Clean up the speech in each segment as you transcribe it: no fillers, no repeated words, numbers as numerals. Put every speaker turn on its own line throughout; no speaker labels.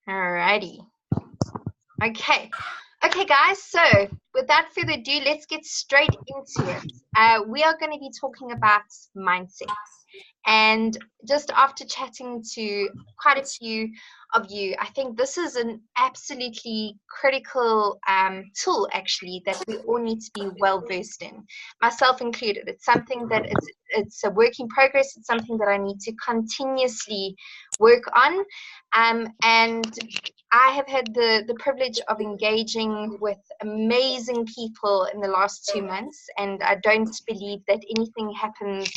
Alrighty. Okay. Okay, guys. So without further ado, let's get straight into it. We are going to be talking about mindset. And just after chatting to quite a few of you, I think this is an absolutely critical tool, actually, that we all need to be well versed in, myself included. It's something that it's a work in progress. It's something that I need to continuously work on. And I have had the privilege of engaging with amazing people in the last 2 months, and I don't believe that anything happens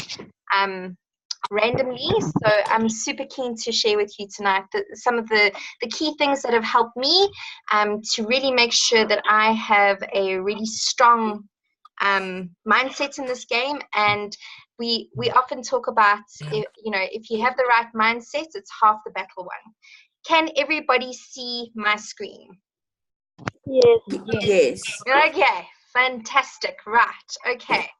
randomly. So I'm super keen to share with you tonight some of the key things that have helped me to really make sure that I have a really strong mindset in this game. And we often talk about, if you have the right mindset, it's half the battle won. Can everybody see my screen?
Yes.
Yes.
Okay, fantastic. Right. Okay.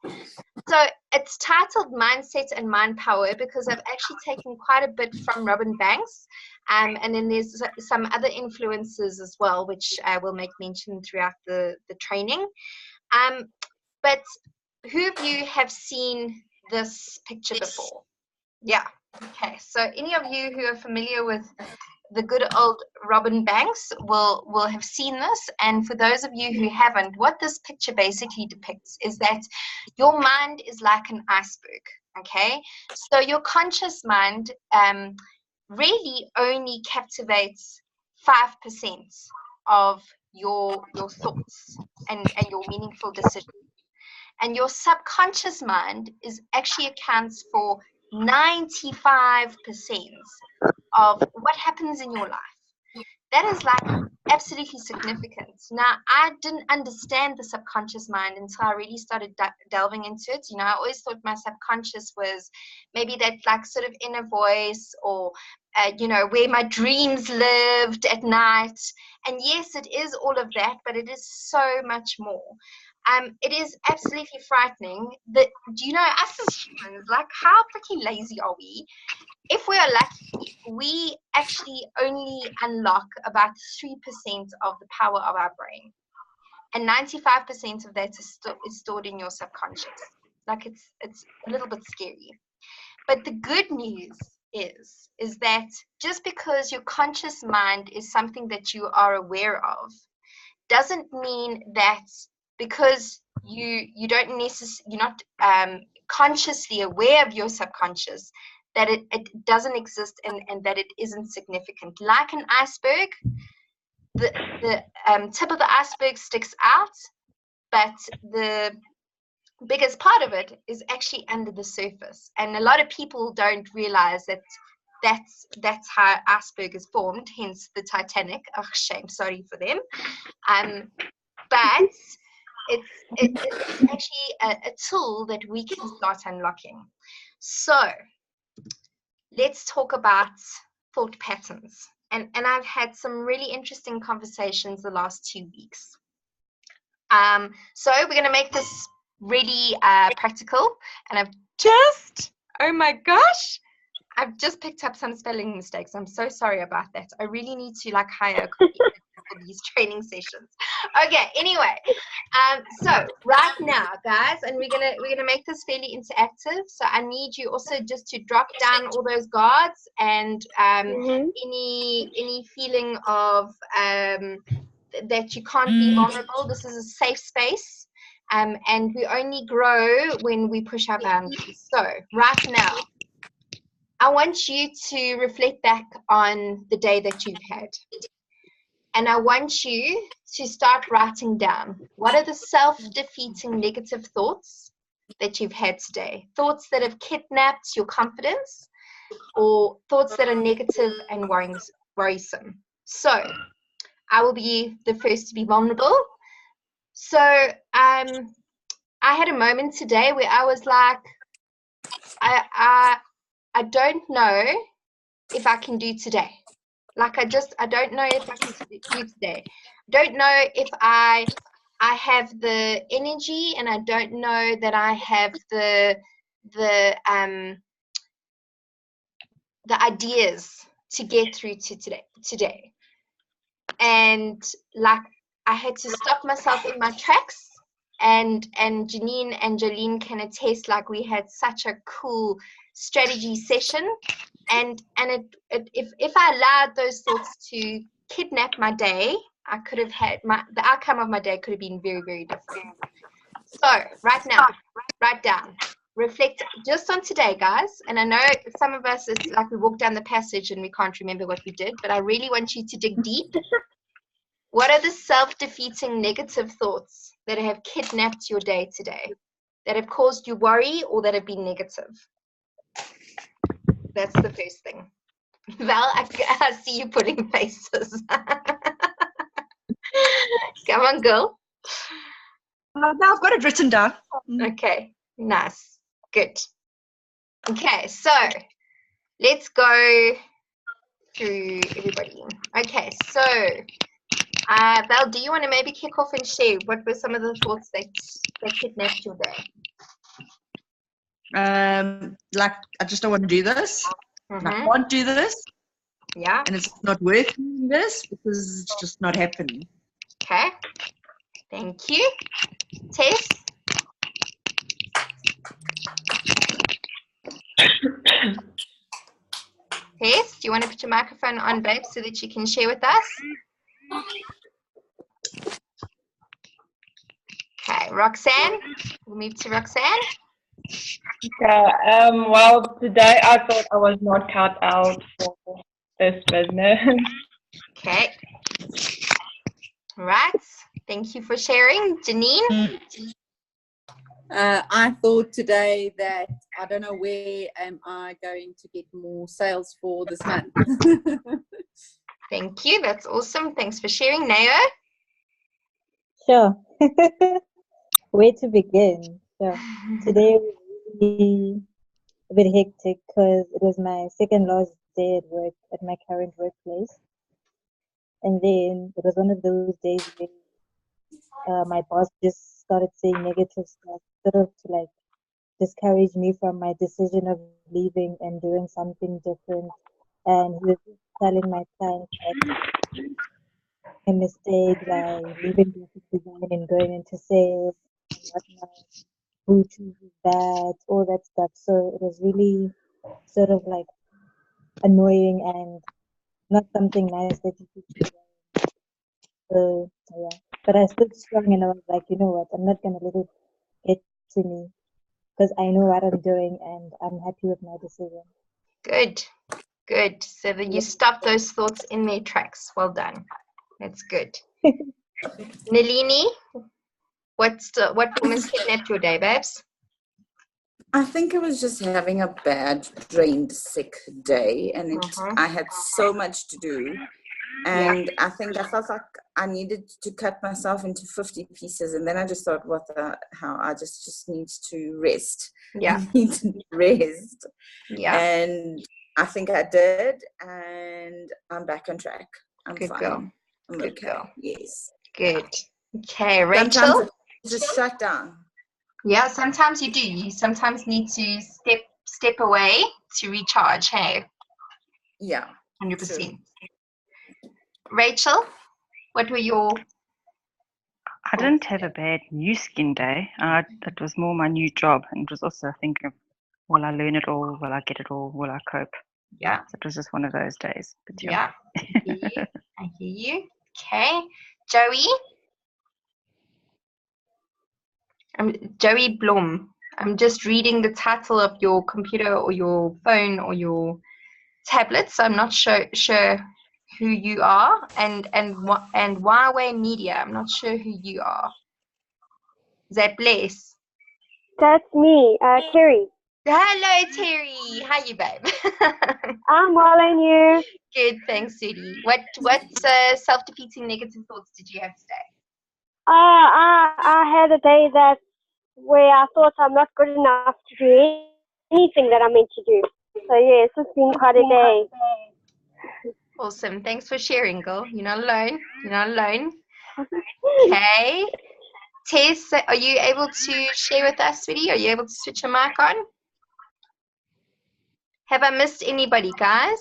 So it's titled Mindset and Mind Power because I've actually taken quite a bit from Robin Banks. And then there's some other influences as well, which I will make mention throughout the training. But who of you have seen this picture before? Yeah. Okay. So any of you who are familiar with the good old Robin Banks will have seen this. And for those of you who haven't, what this picture basically depicts is that your mind is like an iceberg, okay? So your conscious mind really only captivates 5% of your thoughts and your meaningful decisions. And your subconscious mind is actually accounts for 95% of what happens in your life. That is like absolutely significant. Now, I didn't understand the subconscious mind until I really started delving into it. I always thought my subconscious was maybe that like sort of inner voice, or where my dreams lived at night. And yes, it is all of that, but it is so much more. It is absolutely frightening that, do you know, us as humans, like, how freaking lazy are we? If we are lucky, we actually only unlock about 3% of the power of our brain. And 95% of that is stored in your subconscious. Like, it's a little bit scary. But the good news is that just because your conscious mind is something that you are aware of, doesn't mean that because you're not consciously aware of your subconscious, that it doesn't exist and that it isn't significant. Like an iceberg, the tip of the iceberg sticks out, but the biggest part of it is actually under the surface. And a lot of people don't realize that that's how iceberg is formed, hence the Titanic. Oh, shame, sorry for them. But it's actually a tool that we can start unlocking. So let's talk about thought patterns. And I've had some really interesting conversations the last 2 weeks. So we're going to make this really practical. And oh my gosh, I've just picked up some spelling mistakes. I'm so sorry about that. I really need to hire a computer for these training sessions. Okay, anyway, so right now, guys, and we're gonna make this fairly interactive. So I need you also just to drop down all those guards and any feeling of that you can't be vulnerable. This is a safe space. And we only grow when we push our boundaries. So right now, I want you to reflect back on the day that you've had. And I want you to start writing down, what are the self-defeating negative thoughts that you've had today? Thoughts that have kidnapped your confidence, or thoughts that are negative and worrisome. So I will be the first to be vulnerable. So I had a moment today where I was like, I don't know if I can do today. Like, I don't know if I can do today. I don't know if I have the energy, and I don't know that I have the ideas to get through to today. and like I had to stop myself in my tracks. And Janine and Jolene can attest, like we had such a cool strategy session, and if I allowed those thoughts to kidnap my day, I could have had the outcome of my day could have been very, very different. So right now, write down, reflect just on today, guys. And I know some of us, it's like we walk down the passage and we can't remember what we did, but I really want you to dig deep. What are the self-defeating negative thoughts that have kidnapped your day today, that have caused you worry or that have been negative? That's the first thing. Val, I see you putting faces. Come on, girl.
Now I've got it written down.
Okay, nice. Good. Okay, so let's go through everybody. Okay, so Val, do you want to maybe kick off and share what were some of the thoughts that kidnapped your day?
Like, I just don't want to do this. And I
Mm-hmm.
can't do this.
Yeah.
And it's not worth doing this because it's just not happening.
Okay. Thank you. Tess? Tess, do you want to put your microphone on, babe, so that you can share with us? Okay, Roxanne. We'll move to Roxanne.
Okay, well, today I thought I was not cut out for this business.
Okay. Right. Thank you for sharing. Janine?
I thought today that I don't know where am I going to get more sales for this month.
Thank you. That's awesome. Thanks for sharing. Nao?
Sure. Where to begin? Sure. Today was really a bit hectic because it was my second last day at work at my current workplace. And then it was one of those days where my boss just started saying negative stuff, sort of to like discourage me from my decision of leaving and doing something different. And he was just telling my clients that a mistake, like leaving graphic design and going into sales and whatnot, who chooses that, all that stuff. So it was really sort of like annoying and not something nice that you could do. So yeah, but I stood strong and I was like, you know what, I'm not gonna let it get to me because I know what I'm doing and I'm happy with my decision.
Good. Good. So that you stopped those thoughts in their tracks. Well done. That's good. Nalini, what almost kidnapped your day, babes?
I think I was just having a bad, drained, sick day, and I had so much to do. And I think I felt like I needed to cut myself into 50 pieces. And then I just thought, what the hell? I just need to rest.
Yeah.
I need to rest.
Yeah.
And I think I did. And I'm back on track. I'm
Good
fine.
girl.
I'm
Good
okay.
girl.
Yes.
Good. Okay, Rachel.
Sometimes it's just shut down.
Yeah, sometimes you do. You sometimes need to step away to recharge. Hey.
Yeah.
100%. Rachel, what were your?
I didn't have a bad new skin day. It was more my new job, and it was also thinking of, will I learn it all? Will I get it all? Will I cope?
Yeah.
So it was just one of those days. But
yeah. I hear you. I hear you. Okay, Joey. Joey Blom. I'm just reading the title of your computer or your phone or your tablet, so I'm not sure who you are, and Huawei Media. I'm not sure who you are. Is that Bless?
That's me, Terry.
Hello, Terry. How you, babe?
I'm well, and you?
Good, thanks, Sudi. What self-defeating negative thoughts did you have today?
I had a day where I thought I'm not good enough to do anything that I'm meant to do. So yes, it's been quite a day.
Awesome. Thanks for sharing, girl. You're not alone. You're not alone. Okay. Tess, are you able to share with us, sweetie? Are you able to switch your mic on? Have I missed anybody, guys?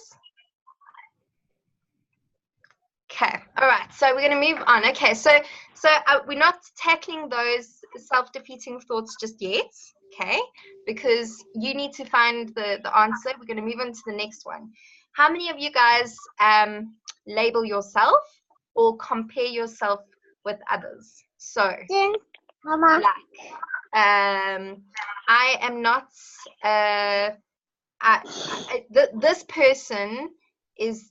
Okay. All right, so we're going to move on. Okay, so we're not tackling those self-defeating thoughts just yet, okay? Because you need to find the answer. We're going to move on to the next one. How many of you guys label yourself or compare yourself with others? So,
Mama.
like, I am not. This person is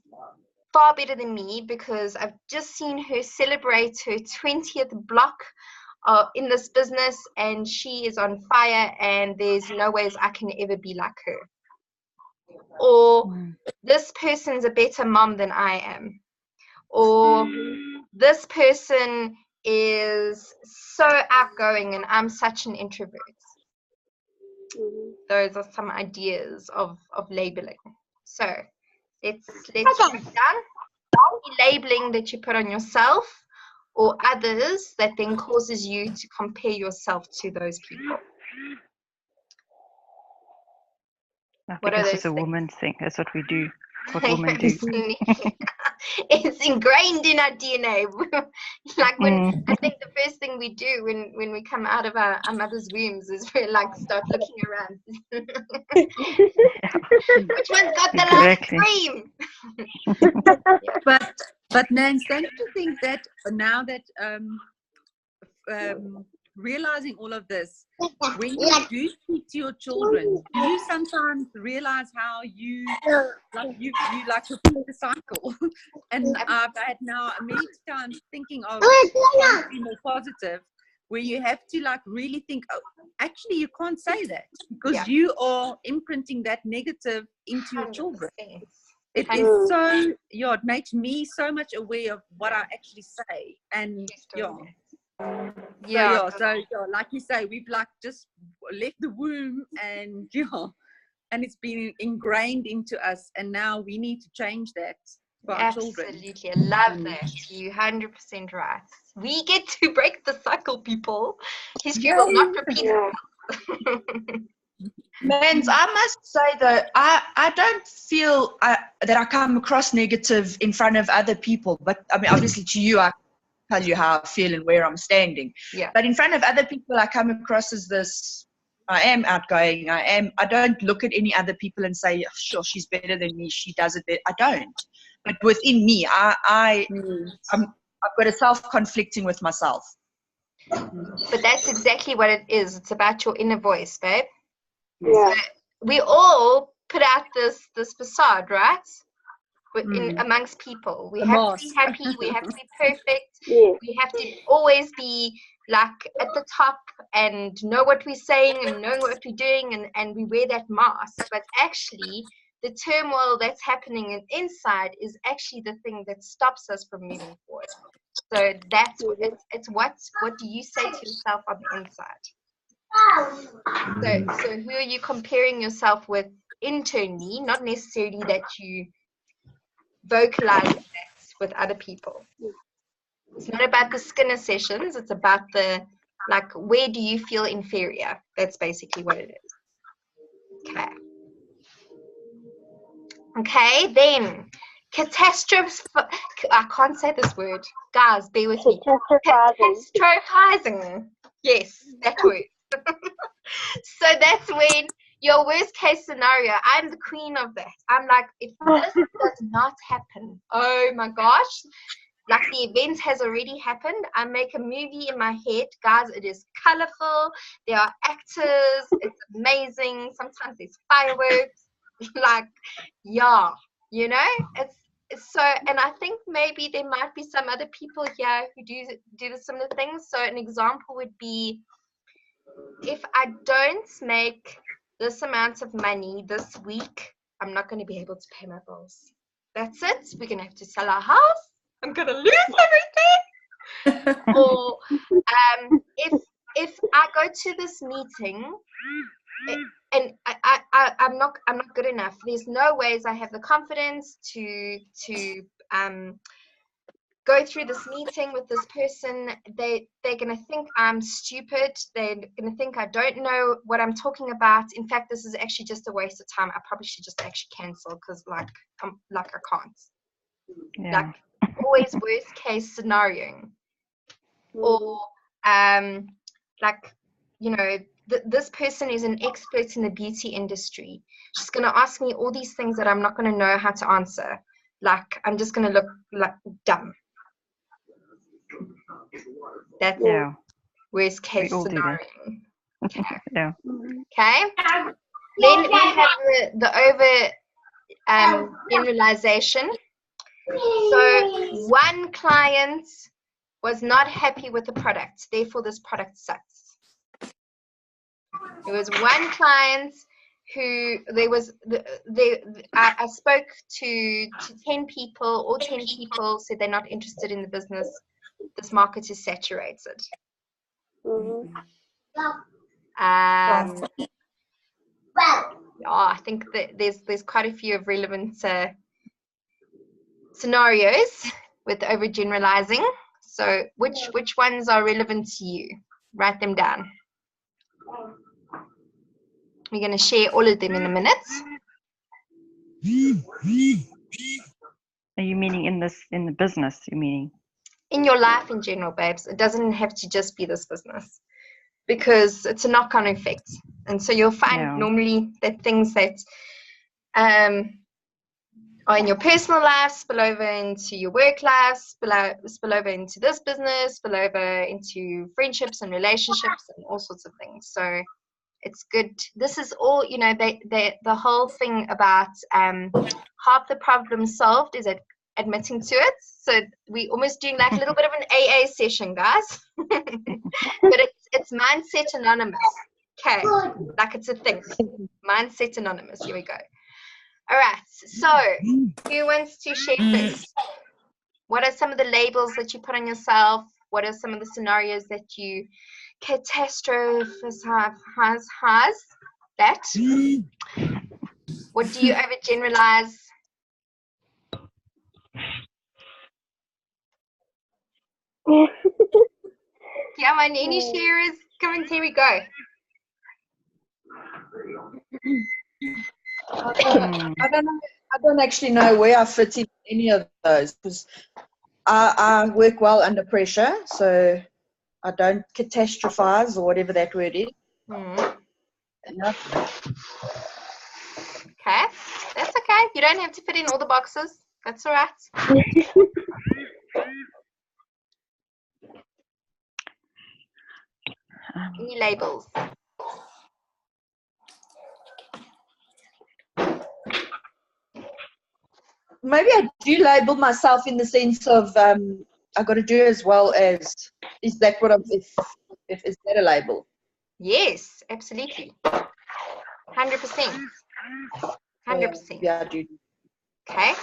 far better than me because I've just seen her celebrate her 20th block in this business, and she is on fire, and there's no ways I can ever be like her. Or this person's a better mom than I am. Or this person is so outgoing and I'm such an introvert. Those are some ideas of labeling. So let's break down the labeling that you put on yourself or others that then causes you to compare yourself to those people.
I
What
think
are
this is
those
a
things?
woman thing. That's what we do. What women do.
It's ingrained in our DNA. Like when I think the first thing we do when we come out of our mother's wombs is we like start looking around. Which one's got the last cream?
But Nance, don't you think that now that realizing all of this, when you do speak to your children, do you sometimes realize how you repeat the cycle? And I've had now many times thinking of trying to be more positive, where you have to like really think, oh, actually you can't say that because you are imprinting that negative into your children. It is so, it makes me so much aware of what I actually say. And so like you say, we've like just left the womb and and it's been ingrained into us, and now we need to change that for our children.
Absolutely, I love that. You're 100% right. We get to break the cycle, people. History will not repeat itself.
Mans, I must say though, I don't feel that I come across negative in front of other people, but I mean, obviously to you, I tell you how I feel and where I'm standing.
Yeah.
But in front of other people, I come across as this, I am outgoing, I don't look at any other people and say, oh, sure, she's better than me, she does it better. I don't. But within me, I've got a self-conflicting with myself.
But that's exactly what it is. It's about your inner voice, babe.
Yeah.
So we all put out this facade, right? Amongst people. We have to be happy, we have to be perfect, we have to always be like at the top and know what we're saying and know what we're doing, and we wear that mask. But actually, the turmoil that's happening inside is actually the thing that stops us from moving forward. So that's it's what do you say to yourself on the inside? So who are you comparing yourself with internally, not necessarily that you vocalize that with other people. It's not about the Skinner sessions, it's about the like, where do you feel inferior? That's basically what it is. Okay, then catastrophe. I can't say this word, guys, bear with me. Catastrophizing. Yes, that word. So that's when your worst case scenario, I'm the queen of that. I'm like, if this does not happen, oh my gosh, like the event has already happened, I make a movie in my head, guys. It is colorful, there are actors, it's amazing, sometimes there's fireworks, like, it's so. And I think maybe there might be some other people here who do the similar things. So an example would be, if I don't make this amount of money this week, I'm not going to be able to pay my bills. That's it. We're going to have to sell our house. I'm going to lose everything. Or if I go to this meeting and I'm not good enough. There's no ways I have the confidence to go through this meeting with this person. They're going to think I'm stupid. They're going to think I don't know what I'm talking about. In fact, this is actually just a waste of time. I probably should just actually cancel because I can't.
Yeah.
Like, always worst case scenario. Or like, you know, this person is an expert in the beauty industry. She's going to ask me all these things that I'm not going to know how to answer. Like, I'm just going to look like dumb. That's worst case scenario.
Yeah.
Okay. Then we have the over generalization. So one client was not happy with the product, therefore this product sucks. There was one client who I spoke to 10 people, all 10 people said they're not interested in the business. This market is saturated. I think that there's quite a few of relevant scenarios with overgeneralizing. So which ones are relevant to you? Write them down. We're going to share all of them in a minute.
Are you meaning in the business? You meaning?
In your life in general, babes. It doesn't have to just be this business, because it's a knock-on effect. And so you'll find normally that things that are in your personal life spill over into your work life, spill over into this business, spill over into friendships and relationships and all sorts of things. So it's good. This is all, you know, the whole thing about half the problem solved is admitting to it. So we almost doing like a little bit of an AA session, guys. But it's Mindset Anonymous. Okay, like it's a thing. Mindset Anonymous. Here we go. All right. So who wants to share first? What are some of the labels that you put on yourself? What are some of the scenarios that you catastrophize that? What do you overgeneralize? Come on, any sharers? Come on, here we go.
I don't actually know where I fit in any of those, because I work well under pressure, so I don't catastrophize or whatever that word is.
Okay, that's okay. You don't have to fit in all the boxes. That's all right. Any labels?
Maybe I do label myself in the sense of I got to do as well as. Is that what I'm? If is that a label?
Yes, absolutely. 100%. 100%.
Yeah, I do.
Okay,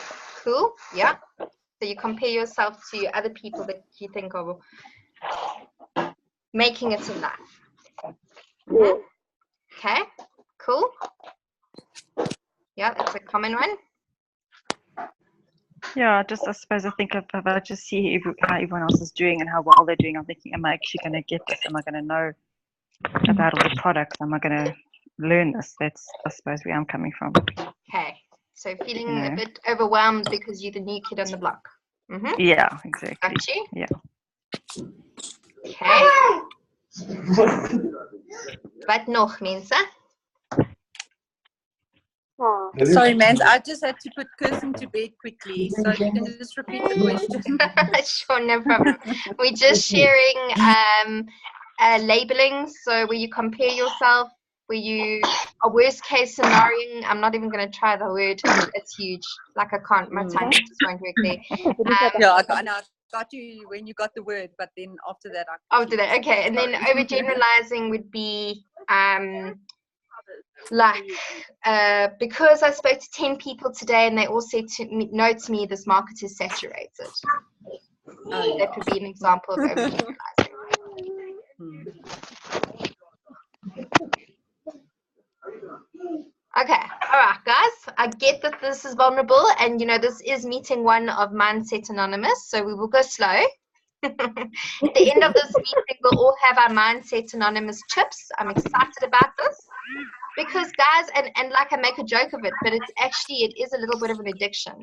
cool. Yeah. So you compare yourself to other people that you think are making it in life. Okay, cool. Yeah, that's a common one.
Yeah, I suppose I think if I just see how everyone else is doing and how well they're doing, I'm thinking, am I actually going to get this? Am I going to know about all the products? Am I going to learn this? That's, I suppose, where I'm coming from.
Okay, so feeling a bit overwhelmed because you're the new kid on the block.
Yeah, exactly.
Got you?
Yeah.
Okay. Wat nog, mensen?
Sorry, man. I just had to put Kirsten to bed quickly, so you can just repeat the question.
Sure, no problem. We're just sharing labeling, so where you compare yourself, where you a worst case scenario. I'm not even going to try the word. It's huge. Like I can't. My tongue just won't work there.
Yeah, I got you when you got the word, but then after that,
after that, okay. And then overgeneralizing would be like because I spoke to 10 people today and they all said to me this market is saturated. That would be an example of overgeneralizing. Okay, all right, guys. I get that this is vulnerable, and you know this is meeting one of Mindset Anonymous, so we will go slow. At the end of this meeting, we'll all have our Mindset Anonymous chips. I'm excited about this because guys, and like I make a joke of it, but it is a little bit of an addiction.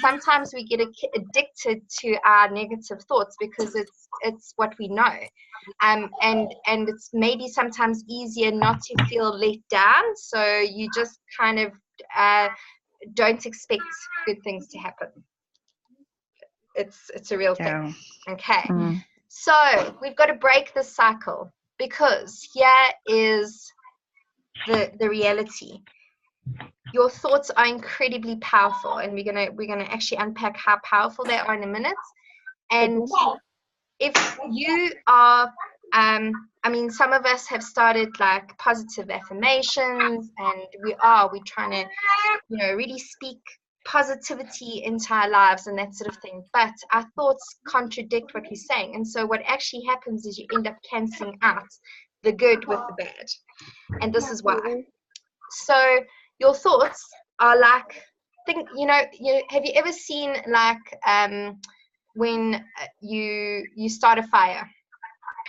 Sometimes we get addicted to our negative thoughts because it's what we know. And it's maybe sometimes easier not to feel let down, so you just kind of don't expect good things to happen. It's a real thing. Okay. So we've got to break this cycle, because here is the reality. Your thoughts are incredibly powerful, and we're gonna actually unpack how powerful they are in a minute. And if you are I mean, some of us have started like positive affirmations, and we're trying to, you know, really speak positivity into our lives and that sort of thing, but our thoughts contradict what we're saying, and so what actually happens is you end up cancelling out the good with the bad. And this is why. So your thoughts are like, have you ever seen like when you start a fire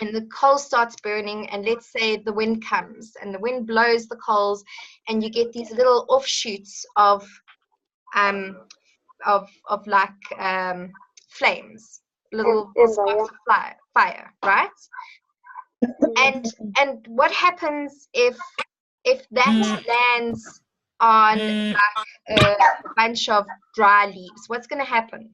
and the coal starts burning, and let's say the wind comes and the wind blows the coals, and you get these little offshoots of flames, little sparks of fire, right? And what happens if that lands on like a bunch of dry leaves? What's going to happen?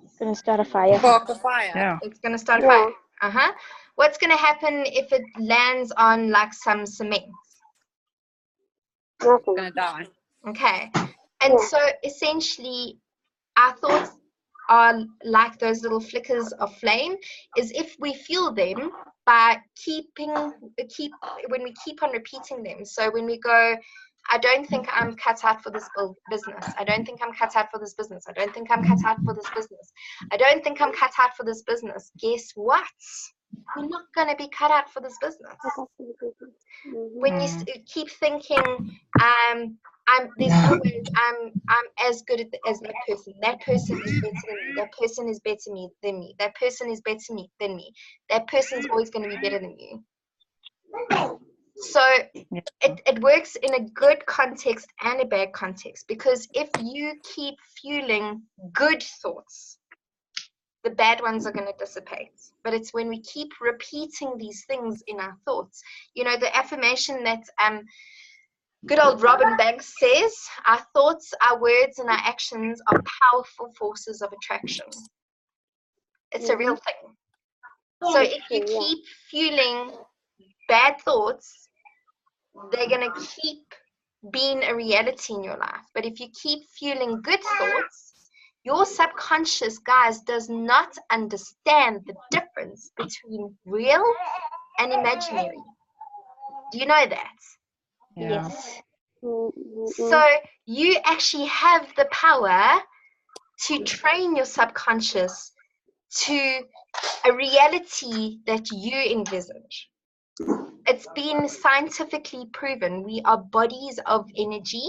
It's going to start a fire.
Spark a fire.
Yeah.
It's going to start a fire. What's going to happen if it lands on like some cement?
Nothing.
It's going to die.
Okay. And so essentially our thoughts are like those little flickers of flame, is if we fuel them by when we keep on repeating them. So when we go, I don't think I'm cut out for this business. I don't think I'm cut out for this business. I don't think I'm cut out for this business. I don't think I'm cut out for this business. Guess what? You're not going to be cut out for this business. When you keep thinking, there's no way I'm as good as that person. That person is better than me. That person is better than me. That person is better than me. That person's always going to be better than you. So it works in a good context and a bad context, because if you keep fueling good thoughts, the bad ones are going to dissipate. But it's when we keep repeating these things in our thoughts. You know, the affirmation that good old Robin Banks says, our thoughts, our words, and our actions are powerful forces of attraction. It's a real thing. So if you keep fueling bad thoughts, they're going to keep being a reality in your life. But if you keep fueling good thoughts, your subconscious, guys, does not understand the difference between real and imaginary. Do you know that?
Yeah.
Yes. So you actually have the power to train your subconscious to a reality that you envisage. It's been scientifically proven. We are bodies of energy,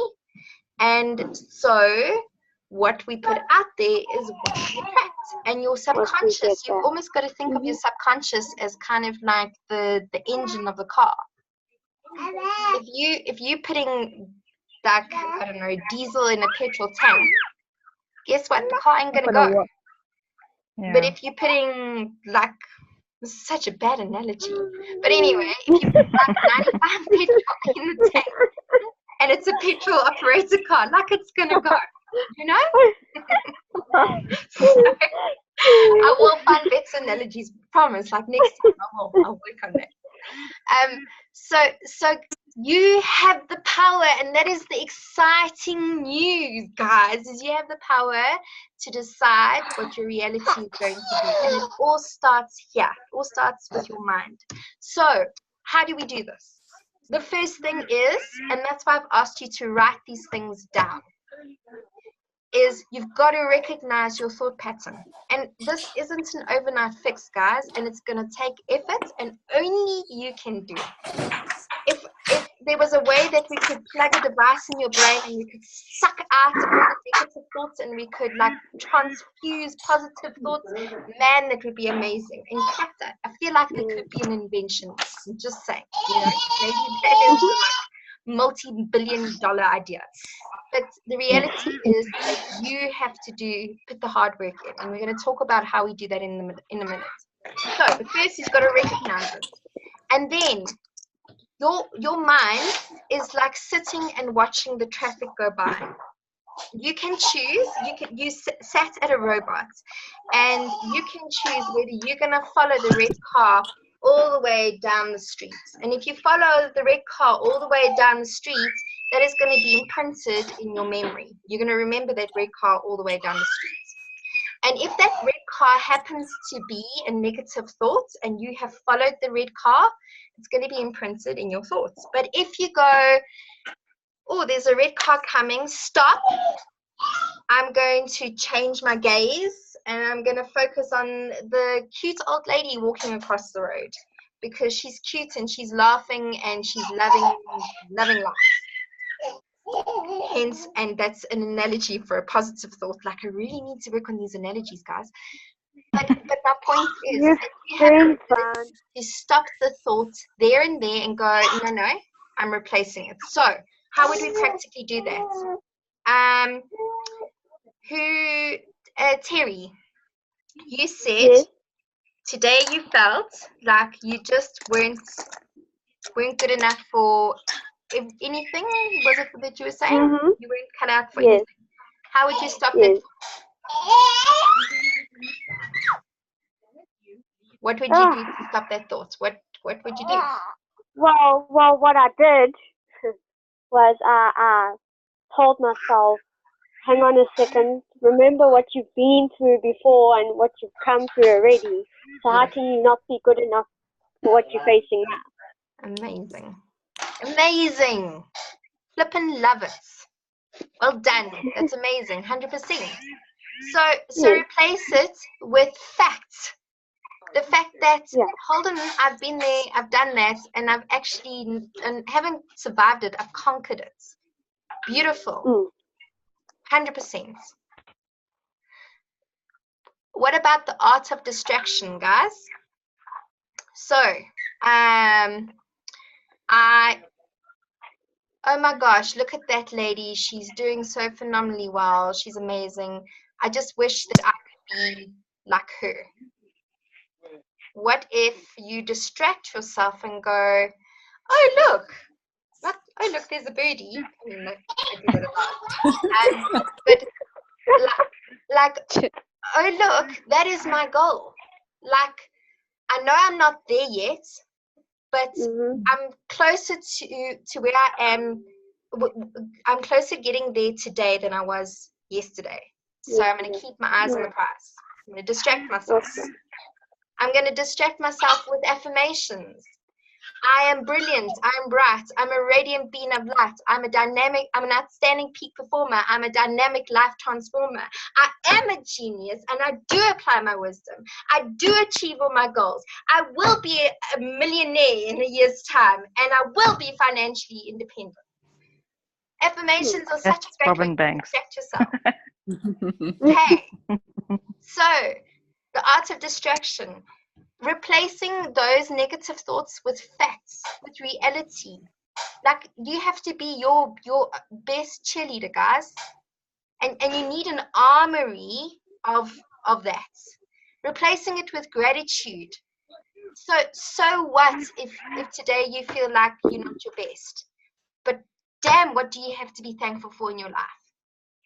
and so what we put out there is what we attract. And your subconscious, you've almost got to think of your subconscious as kind of like the engine of the car. If you putting like, I don't know, diesel in a petrol tank, guess what? The car ain't gonna go.
Yeah.
But if you're putting like, this is such a bad analogy, but anyway, if you put like 95 petrol in the tank and it's a petrol operated car, like, it's gonna go, you know? So, I will find better analogies, promise. Like next time I'll work on that. So you have the power, and that is the exciting news, guys, is you have the power to decide what your reality is going to be. And it all starts here. It all starts with your mind. So how do we do this? The first thing is, and that's why I've asked you to write these things down, is you've got to recognize your thought pattern. And this isn't an overnight fix, guys, and it's going to take effort, and only you can do it. If there was a way that we could plug a device in your brain and you could suck out all the negative thoughts and we could like transfuse positive thoughts, man, that would be amazing. In fact, I feel like there could be an invention. I'm just saying, maybe that is like multi-billion-dollar idea. But the reality is that you have to put the hard work in, and we're going to talk about how we do that in a minute. So, but first you've got to recognize it, and then your mind is like sitting and watching the traffic go by. You can choose. You sat at a robot, and you can choose whether you're going to follow the red car all the way down the street. And if you follow the red car all the way down the street, that is going to be imprinted in your memory. You're going to remember that red car all the way down the street. And if that red car happens to be a negative thought and you have followed the red car, it's going to be imprinted in your thoughts. But if you go, oh, there's a red car coming, stop. I'm going to change my gaze and I'm going to focus on the cute old lady walking across the road because she's cute and she's laughing and she's loving life. Hence, and that's an analogy for a positive thought. Like, I really need to work on these analogies, guys. But my point is, you have to stop the thought there and there and go, no, I'm replacing it. So, how would we practically do that? Terry, you said today you felt like you just weren't good enough for anything. Was it that you were saying? You weren't cut out for anything. How would you stop that? What would you do to stop that thought? What would you do?
Well, what I did was I told myself, hang on a second, remember what you've been through before and what you've come through already. So how can you not be good enough for what you're facing now?
Amazing. Flippin' love it. Well done. That's amazing. 100%. So replace it with facts. The fact that, hold on, I've been there, I've done that, and I've actually, and haven't survived it, I've conquered it. Beautiful. 100%. What about the art of distraction, guys? So, oh my gosh, look at that lady. She's doing so phenomenally well. She's amazing. I just wish that I could be like her. What if you distract yourself and go, oh, look, there's a birdie. I mean, I do that a lot. But like, oh, look, that is my goal. Like, I know I'm not there yet, but I'm closer to where I am. I'm closer getting there today than I was yesterday. So I'm going to keep my eyes on the prize. I'm going to distract myself. I'm going to distract myself with affirmations. I am brilliant. I'm bright. I'm a radiant being of light. I'm an outstanding peak performer. I'm a dynamic life transformer. I am a genius and I do apply my wisdom. I do achieve all my goals. I will be a millionaire in a year's time and I will be financially independent. Affirmations are such a great way to distract yourself. Okay. So, the art of distraction. Replacing those negative thoughts with facts, with reality. Like, you have to be your best cheerleader, guys. And you need an armory of that. Replacing it with gratitude. So what if today you feel like you're not your best? But damn, what do you have to be thankful for in your life?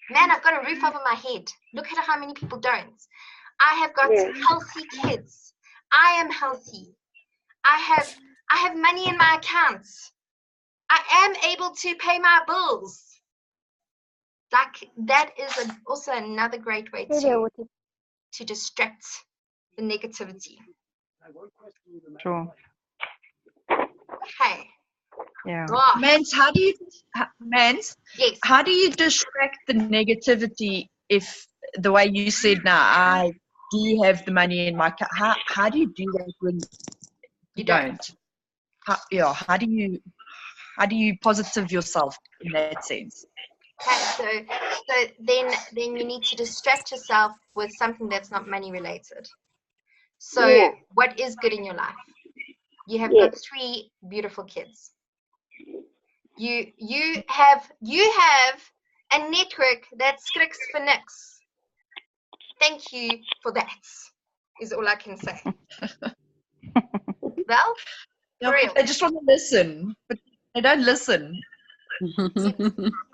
Man, I've got a roof over my head. Look at how many people don't. I have got healthy kids. I am healthy. I have money in my accounts. I am able to pay my bills. Like, that is also another great way to distract the negativity.
Sure.
Okay.
Yeah.
Right.
Mans, how do you distract the negativity if the way you said, I do have the money in my account? How do you do that when you don't? How do you positive yourself in that sense?
Okay, so then you need to distract yourself with something that's not money related. So what is good in your life? You have got 3 beautiful kids. You have a network that skriks for nix. Thank you for that, is all I can say. Well, for real.
They just want to listen, but they don't listen.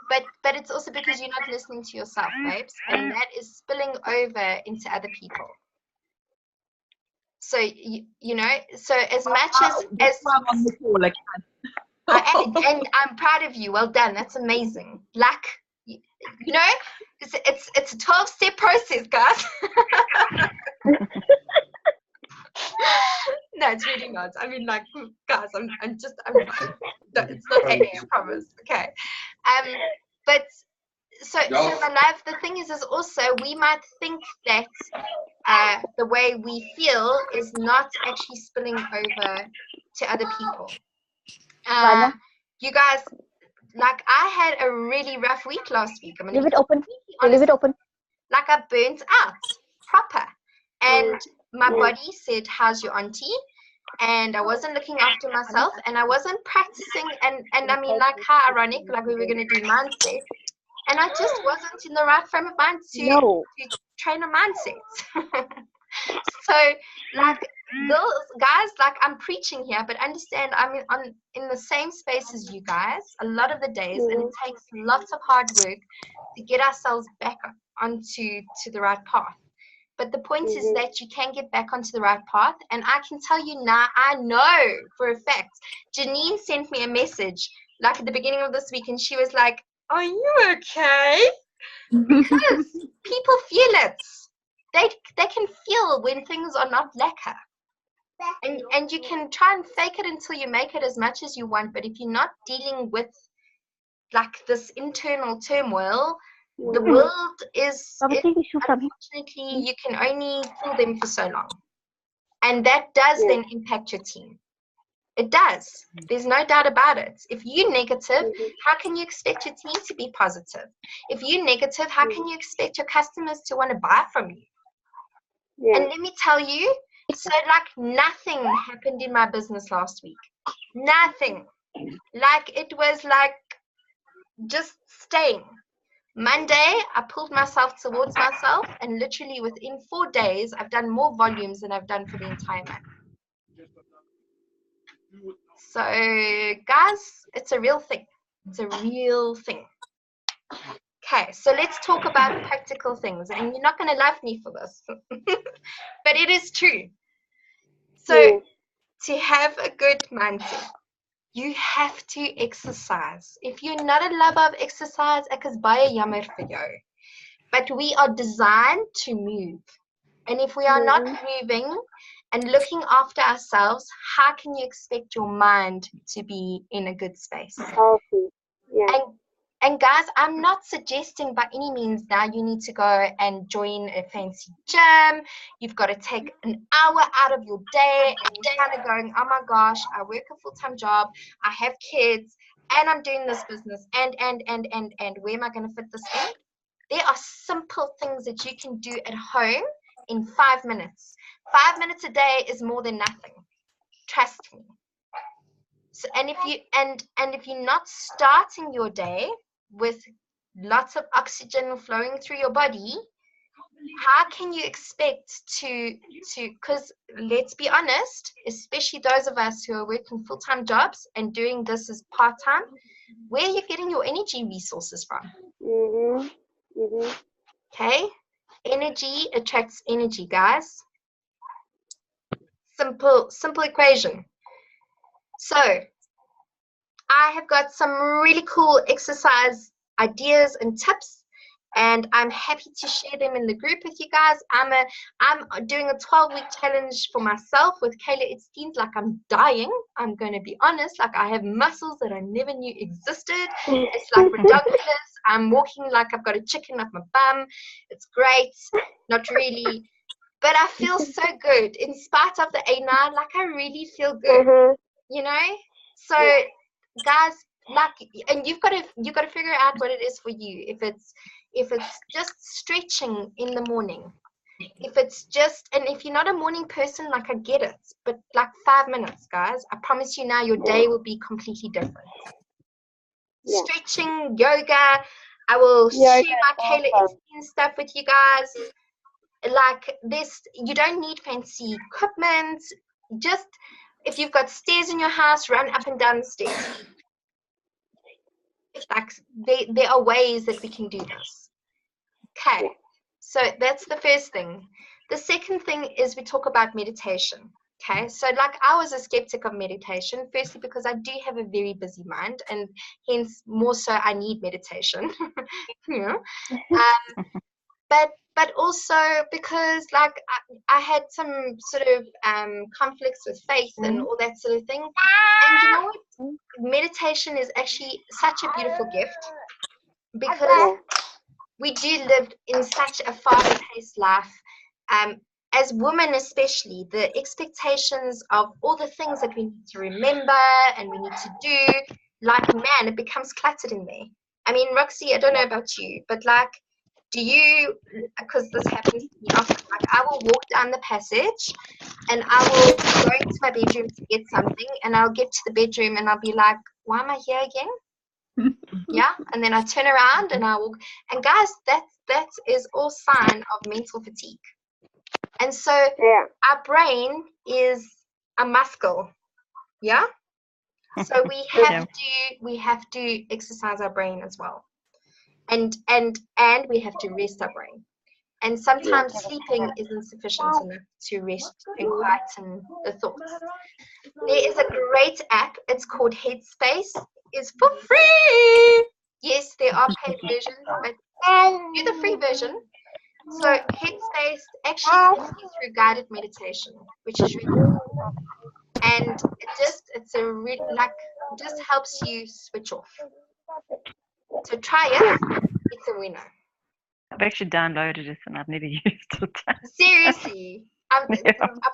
But it's also because you're not listening to yourself, babes, and that is spilling over into other people. So you know, so as much as
I'm on the call again.
and I'm proud of you. Well done. That's amazing. Like, you know, it's a 12-step process, guys. No, it's really not. I mean, like, guys, I'm no, it's not AA, I promise. Okay. But so my love, the thing is also we might think that the way we feel is not actually spilling over to other people. You guys, like, I had a really rough week last week.
Leave it open. Leave it open.
Like, I burnt out proper. And my body said, how's your auntie? And I wasn't looking after myself, and I wasn't practicing. And I mean, like, how ironic, like we were going to do mindset. And I just wasn't in the right frame of mind to train a mindset. So, like, those guys, like, I'm preaching here, but understand, I'm in the same space as you guys a lot of the days, and it takes lots of hard work to get ourselves back onto the right path. But the point is that you can get back onto the right path, and I can tell you now, I know for a fact, Janine sent me a message, like, at the beginning of this week, and she was like, are you okay? Because people feel it. They can feel when things are not lacquer. And you can try and fake it until you make it as much as you want, but if you're not dealing with, like, this internal turmoil, the world is, unfortunately, you can only fool them for so long. And that does then impact your team. It does. There's no doubt about it. If you're negative, how can you expect your team to be positive? If you're negative, how can you expect your customers to want to buy from you? And let me tell you, so, like, nothing happened in my business last week. Nothing. Like, it was like just staying. Monday, I pulled myself towards myself, and literally within 4 days, I've done more volumes than I've done for the entire month. So, guys, it's a real thing. It's a real thing. Okay, so let's talk about practical things. And you're not going to love me for this, but it is true. So, to have a good mindset, you have to exercise. If you're not a lover of exercise, ek is baie jammer vir jou. But we are designed to move. And if we are not moving and looking after ourselves, how can you expect your mind to be in a good space? And guys, I'm not suggesting by any means now you need to go and join a fancy gym. You've got to take an hour out of your day, and you're kind of going, oh my gosh, I work a full-time job, I have kids, and I'm doing this business, and where am I going to fit this in? There are simple things that you can do at home in 5 minutes. 5 minutes a day is more than nothing. Trust me. So, and if you're not starting your day with lots of oxygen flowing through your body, how can you expect to because let's be honest, especially those of us who are working full-time jobs and doing this as part-time, where are you getting your energy resources from? Okay, energy attracts energy, guys. Simple equation. So I have got some really cool exercise ideas and tips, and I'm happy to share them in the group with you guys. I'm doing a 12-week challenge for myself with Kayla. It seems like I'm dying. I'm going to be honest. Like, I have muscles that I never knew existed. It's like ridiculous. I'm walking like I've got a chicken up my bum. It's great. Not really. But I feel so good. In spite of the A9, like, I really feel good. You know? So, guys, like, and you've got to figure out what it is for you. If it's just stretching in the morning, if it's just, and if you're not a morning person, like, I get it, but like 5 minutes, guys, I promise you now, your day will be completely different.
Yeah.
Stretching, yoga. I will share my Kayla Epstein stuff with you guys. Like this, you don't need fancy equipment. Just if you've got stairs in your house, run up and down the stairs. Like there are ways that we can do this. Okay, so that's the first thing. The second thing is we talk about meditation. Okay, so like I was a skeptic of meditation, firstly because I do have a very busy mind, and hence more so I need meditation. You know? But also because like I had some sort of conflicts with faith and all that sort of thing. And you know what? Meditation is actually such a beautiful gift, because we do live in such a fast-paced life. As women especially, the expectations of all the things that we need to remember and we need to do, like, man, it becomes cluttered in there. I mean, Roxy, I don't know about you, but like, do you, because this happens to me often, like I will walk down the passage and I will go into my bedroom to get something, and I'll get to the bedroom and I'll be like, why am I here again? Yeah, and then I turn around and I walk, and guys, that is all sign of mental fatigue. And so our brain is a muscle, yeah. So we have to exercise our brain as well, and we have to rest our brain. And sometimes sleeping isn't sufficient enough to rest and quieten the thoughts. There is a great app. It's called Headspace. It's for free. Yes, there are paid versions, but do the free version. So Headspace actually takes you through guided meditation, which is really cool. And it just helps you switch off. So try it. It's a winner.
I've actually downloaded it and I've never used it.
Seriously, I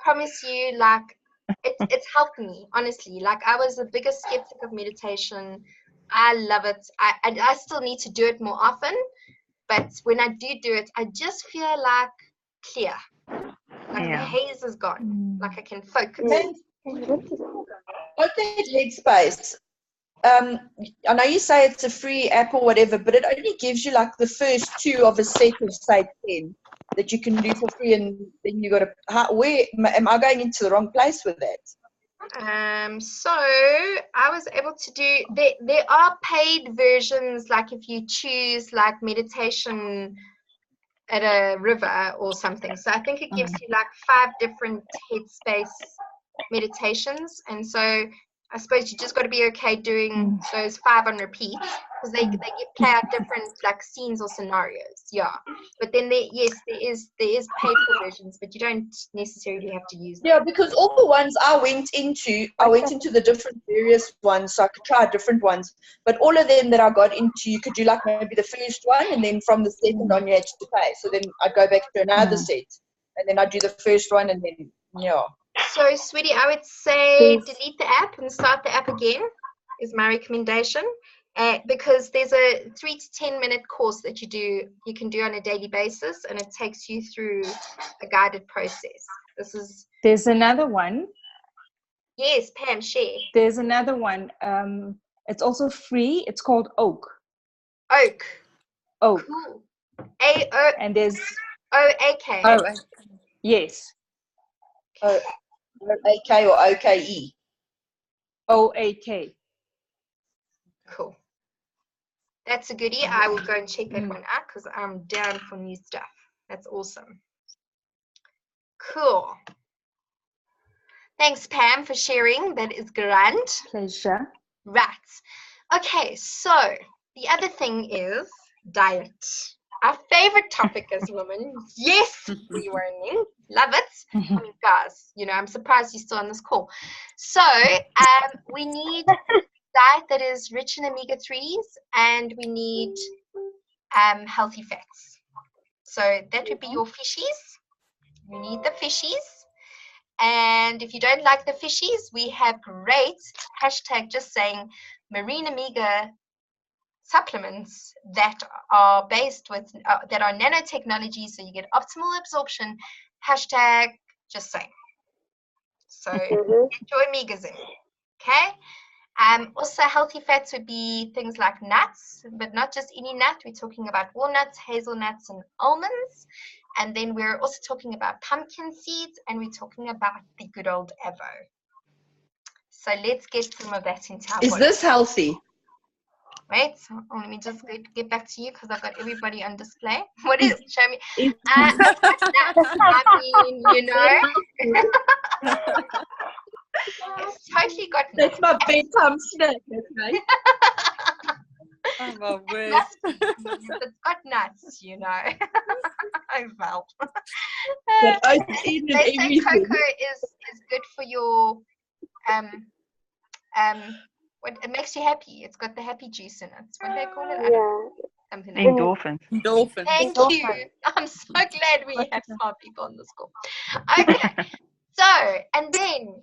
promise you, like, it's helped me, honestly. Like, I was the biggest skeptic of meditation. I love it. I still need to do it more often, but when I do it, I just feel like clear. Like the haze is gone. Like I can focus.
I think Headspace. I know you say it's a free app or whatever, but it only gives you like the first 2 of a set of, say, 10 that you can do for free, and then you got to. Where am I going into the wrong place with that?
So I was able to do. There are paid versions, like if you choose like meditation at a river or something. So I think it gives you like 5 different Headspace meditations, and so I suppose you just got to be okay doing those 5 on repeat, because they play out different like scenes or scenarios. Yeah, but then there is paid for versions, but you don't necessarily have to use them.
Yeah, because all the ones I went into the different various ones, so I could try different ones. But all of them that I got into, you could do like maybe the first one, and then from the second on you had to pay. So then I'd go back to another set, and then I'd do the first one, and then
So, sweetie, I would say delete the app and start the app again is my recommendation, because there's a 3 to 10 minute course that you can do on a daily basis, and it takes you through a guided process.
There's another one.
Yes, Pam, share.
There's another one. It's also free. It's called Oak.
Cool. A-O.
And there's
O-A-K.
Oh, yes.
O-A-K or O-K-E?
O-A-K.
Cool. That's a goodie. I will go and check that one out, because I'm down for new stuff. That's awesome. Cool. Thanks, Pam, for sharing. That is grand.
Pleasure.
Right. Okay, so the other thing is diet. Our favorite topic as women. Yes, relearning. Love it. I mean, guys, I'm surprised you're still on this call. So we need diet that is rich in omega-3s, and we need healthy fats. So that would be your fishies. You need the fishies. And if you don't like the fishies, we have great, hashtag just saying, marine omega supplements that are based with that are nanotechnology, so you get optimal absorption. Hashtag just saying. So get your omegas in. Okay. Also, healthy fats would be things like nuts, but not just any nut. We're talking about walnuts, hazelnuts, and almonds. And then we're also talking about pumpkin seeds, and we're talking about the good old Avo. So let's get some of that into our
Is
body.
this healthy?
Wait, let me just get back to you because I've got everybody on display. What is it? Show me. I mean, you know. It's totally got
That's my bedtime snack, okay?
Oh my word.
nuts. It's got nuts, you know. I felt.
But oats in and
They say
everything.
cocoa is good for your what it makes you happy. It's got the happy juice in it. What do they call it? I don't know. Something like that.
Endorphins.
Dolphin.
Thank you. I'm so glad we have smart people on the school. Okay. So, and then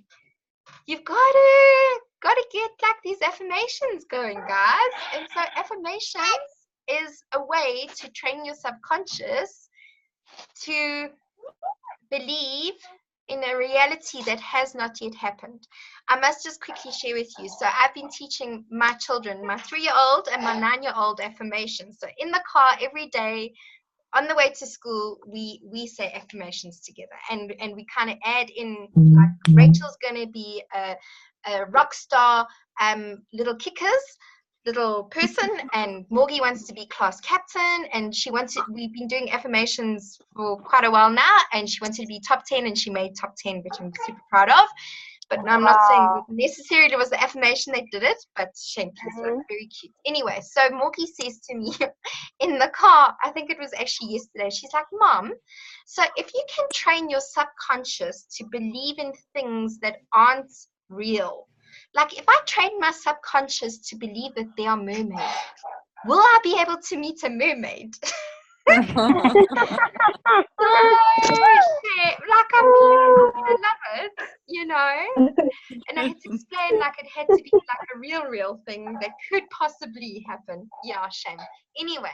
you've got to get like these affirmations going, guys. And so affirmations is a way to train your subconscious to believe in a reality that has not yet happened. I must just quickly share with you. So I've been teaching my children, my 3-year-old and my 9-year-old affirmations. So in the car every day, on the way to school, we say affirmations together, and we kind of add in, like Rachel's going to be a rock star, little kickers, little person, and Morgie wants to be class captain, and she wants to, we've been doing affirmations for quite a while now, and she wanted to be top 10, and she made top 10, which I'm super proud of. But I'm not saying that necessarily it was the affirmation that did it, but Shanky is very cute. Anyway, so Morgie says to me in the car, I think it was actually yesterday, she's like, Mom, so if you can train your subconscious to believe in things that aren't real, like if I train my subconscious to believe that there are mermaids, will I be able to meet a mermaid? Like, I love it, you know. And I had to explain, like, it had to be like a real thing that could possibly happen. Yeah, shame. Anyway,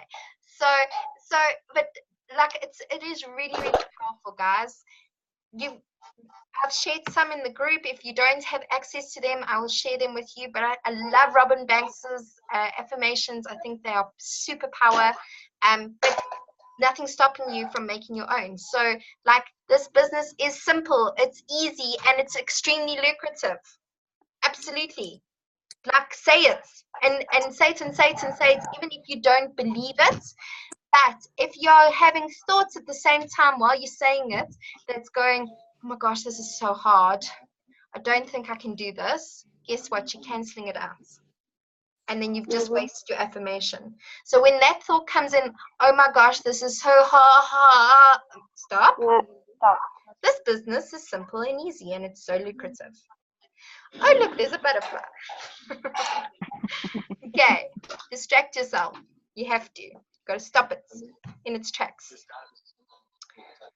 so, but like, it is really powerful, guys. I've shared some in the group. If you don't have access to them, I will share them with you. But I love Robin Banks's affirmations. I think they are superpower. But nothing's stopping you from making your own. So, like, this business is simple, it's easy, and it's extremely lucrative. Absolutely. Like, say it and say it and say it and say it, even if you don't believe it. But if you're having thoughts at the same time while you're saying it, that's going, oh my gosh, this is so hard, I don't think I can do this, guess what? You're canceling it out. And then you've just wasted your affirmation. So when that thought comes in, oh my gosh, this is so hard, stop.
Yeah, stop.
This business is simple and easy, and it's so lucrative. Oh, look, there's a butterfly. Okay, distract yourself. You have to. Got to stop it in its tracks.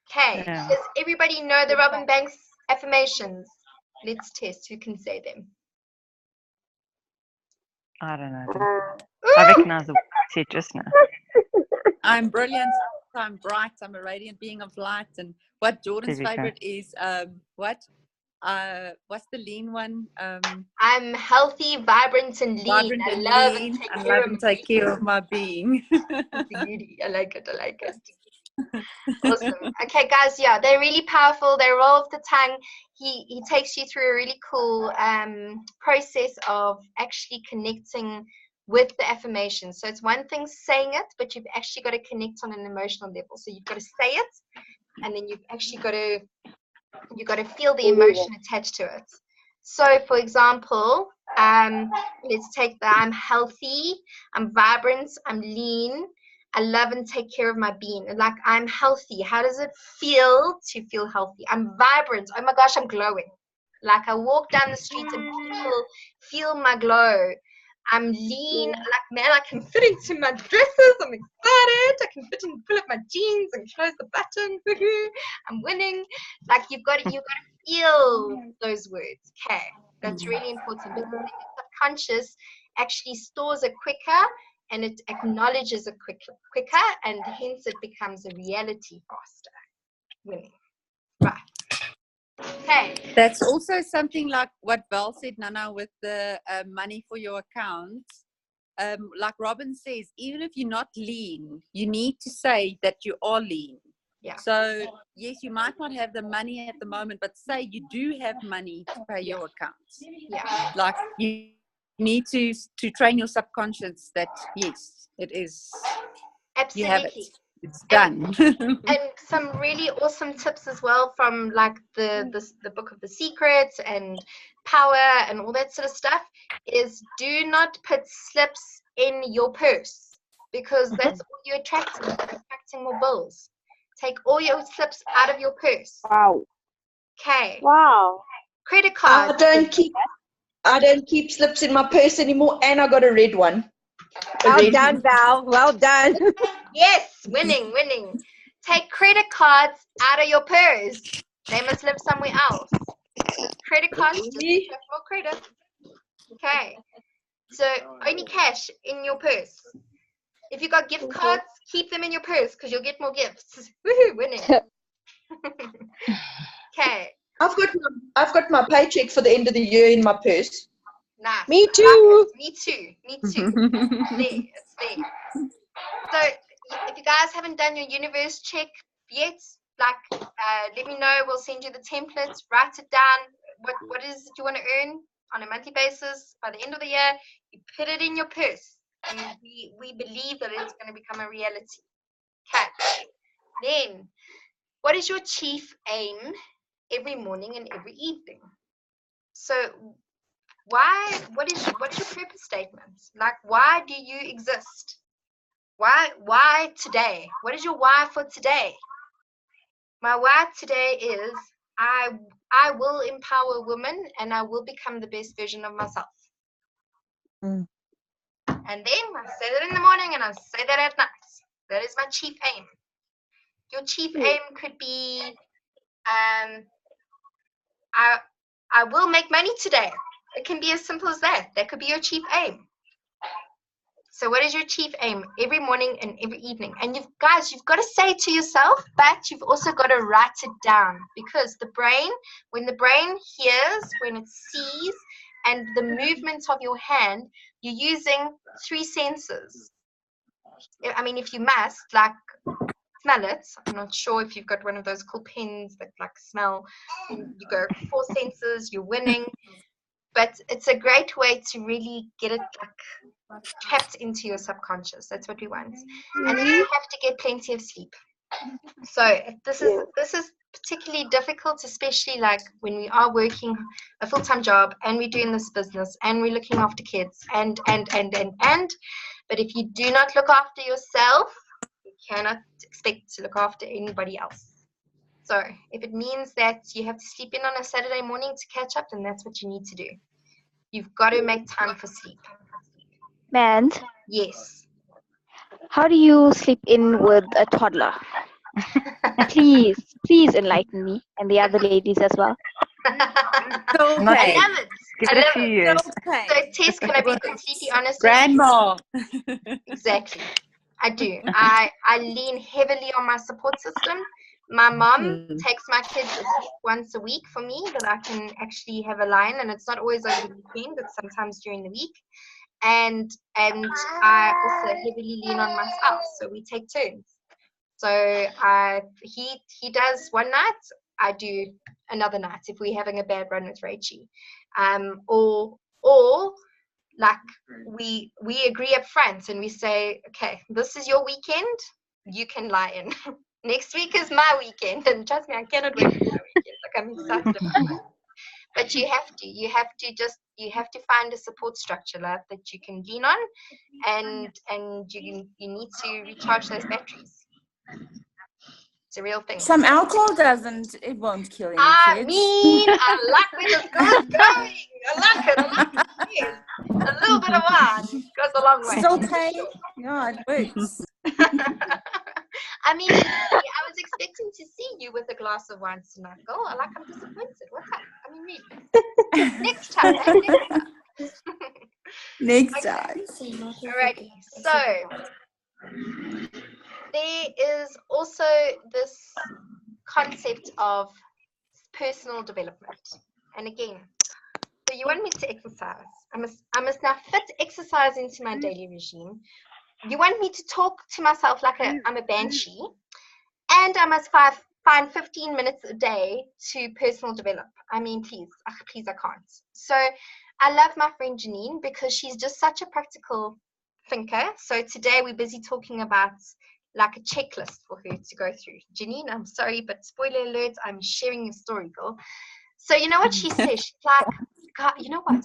Okay,
Yeah.
does everybody know the Robin Banks affirmations? Let's test who can say them.
I don't know. I recognize the word you said just now.
I'm brilliant. I'm bright. I'm a radiant being of light. And what Jordan's
There we go.
favorite is what's the lean one?
I'm healthy, vibrant, and lean.
Vibrant
I
and
love
lean.
and take
I
care
love
of
and take care of my being.
beauty. I like it. Awesome. Okay, guys, yeah, they're really powerful. They roll off the tongue. He takes you through a really cool process of actually connecting with the affirmation. So it's one thing saying it, but you've actually got to connect on an emotional level. So you've got to say it, and then you've actually got to feel the emotion attached to it. So, for example, let's take that. I'm healthy, I'm vibrant, I'm lean, I love and take care of my being. Like, I'm healthy. How does it feel to feel healthy? I'm vibrant. Oh my gosh, I'm glowing. Like, I walk down the street and people feel my glow. I'm lean. Like, man, I can fit into my dresses. I'm excited. I can fit and pull up my jeans and close the button. I'm winning. Like, you've got to feel those words. Okay, that's really important because your subconscious actually stores it quicker and it acknowledges it quicker, and hence it becomes a reality faster. Winning. Right. Okay.
That's also something like what Val said, Nana, with the money for your account. Like Robin says, even if you're not lean, you need to say that you are lean.
Yeah.
So yes, you might not have the money at the moment, but say you do have money to pay your accounts.
Yeah.
Like you need to train your subconscious that yes, it is.
Absolutely.
You have it. It's done.
And some really awesome tips as well from like the book of the secrets and power and all that sort of stuff is do not put slips in your purse, because that's all you're attracting. You're attracting more bills. Take all your slips out of your purse.
Wow.
Okay.
Wow.
Credit card.
I don't keep slips in my purse anymore, and I got a red one.
Well done, Val. Well done.
Yes, winning. Take credit cards out of your purse. They must live somewhere else. Credit cards just have more credit. Okay. So only cash in your purse. If you got gift cards, keep them in your purse because you'll get more gifts. Woohoo, winning. Okay.
I've got my paycheck for the end of the year in my purse.
Nice.
Me too.
Me too. It's there. So if you guys haven't done your universe check yet, like let me know. We'll send you the templates. Write it down. What is it you want to earn on a monthly basis by the end of the year? You put it in your purse, and we believe that it's going to become a reality. Okay. Then, what is your chief aim every morning and every evening? So what is your purpose statement? Like, why do you exist? Why today? What is your why for today? My why today is I will empower women and I will become the best version of myself. And then I say that in the morning and I say that at night. That is my chief aim. Your chief aim could be I will make money today. It can be as simple as that. That could be your chief aim. So what is your chief aim every morning and every evening? And you've got to say it to yourself, but you've also got to write it down, because when the brain hears, when it sees, and the movements of your hand, you're using 3 senses. I mean, if you must, like, smell it. I'm not sure if you've got one of those cool pens that like smell. You go 4 senses, you're winning. But it's a great way to really get it like tapped into your subconscious. That's what we want. And then you have to get plenty of sleep. So this is particularly difficult, especially like when we are working a full-time job and we're doing this business and we're looking after kids and. But if you do not look after yourself, you cannot expect to look after anybody else. So if it means that you have to sleep in on a Saturday morning to catch up, then that's what you need to do. You've got to make time for sleep.
And
yes.
How do you sleep in with a toddler? Please enlighten me and the other ladies as well.
I love it.
Give it a few years.
Okay. So, Tess, can I be completely honest?
Grandma.
Exactly. I do. I lean heavily on my support system. My mom takes my kids once a week for me, that I can actually have a line, and it's not always over the weekend, it's sometimes during the week. And I also heavily lean on my spouse, so we take turns. So he does one night, I do another night if we're having a bad run with Rachie. Or like we agree up front and we say, okay, this is your weekend, you can lie in. Next week is my weekend, and trust me, I cannot wait for my weekend. Like, I'm excited about it. But you have to find a support structure, love, that you can lean on, and you need to recharge those batteries. It's a real thing.
Some alcohol it won't kill any kids.
I like where this girl's going. I like it. Yes. A little bit of wine goes a long way.
It's okay. Yeah, it works.
I mean, I was expecting to see you with a glass of wine tonight, girl. I'm disappointed. What's up? I mean, really. Next time.
Next time.
Alrighty. So there is also this concept of personal development. And again, so you want me to exercise. I must now fit exercise into my daily regime. You want me to talk to myself like I'm a banshee, and I must find 15 minutes a day to personal develop. I mean, please, I can't. So I love my friend Janine because she's just such a practical thinker. So today we're busy talking about like a checklist for her to go through. Janine, I'm sorry, but spoiler alert, I'm sharing your story, girl. So you know what she says? She's like, God, you know what?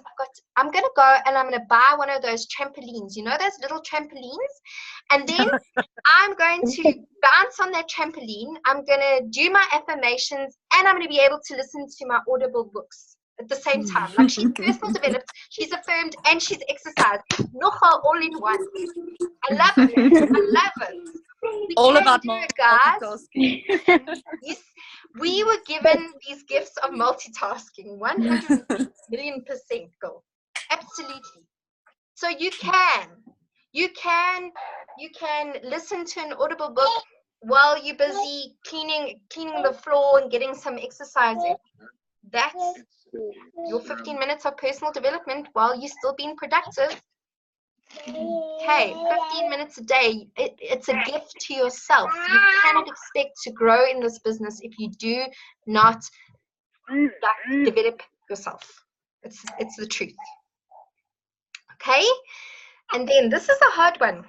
I'm gonna go and I'm gonna buy one of those trampolines. You know those little trampolines? And then I'm going to bounce on that trampoline. I'm gonna do my affirmations, and I'm gonna be able to listen to my Audible books at the same time. Like she's personal developed, she's affirmed, and she's exercised. Nochal all in one. I love it. I love it. We
All about
do it, guys.
multitasking.
Yes, we were given these gifts of multitasking, 100 million %, girl. Absolutely. So you can listen to an Audible book while you're busy cleaning the floor and getting some exercise in. That's your 15 minutes of personal development while you're still being productive. Okay, 15 minutes a day. It's a gift to yourself. You cannot expect to grow in this business if you do not develop yourself. It's the truth. Okay, and then this is a hard one.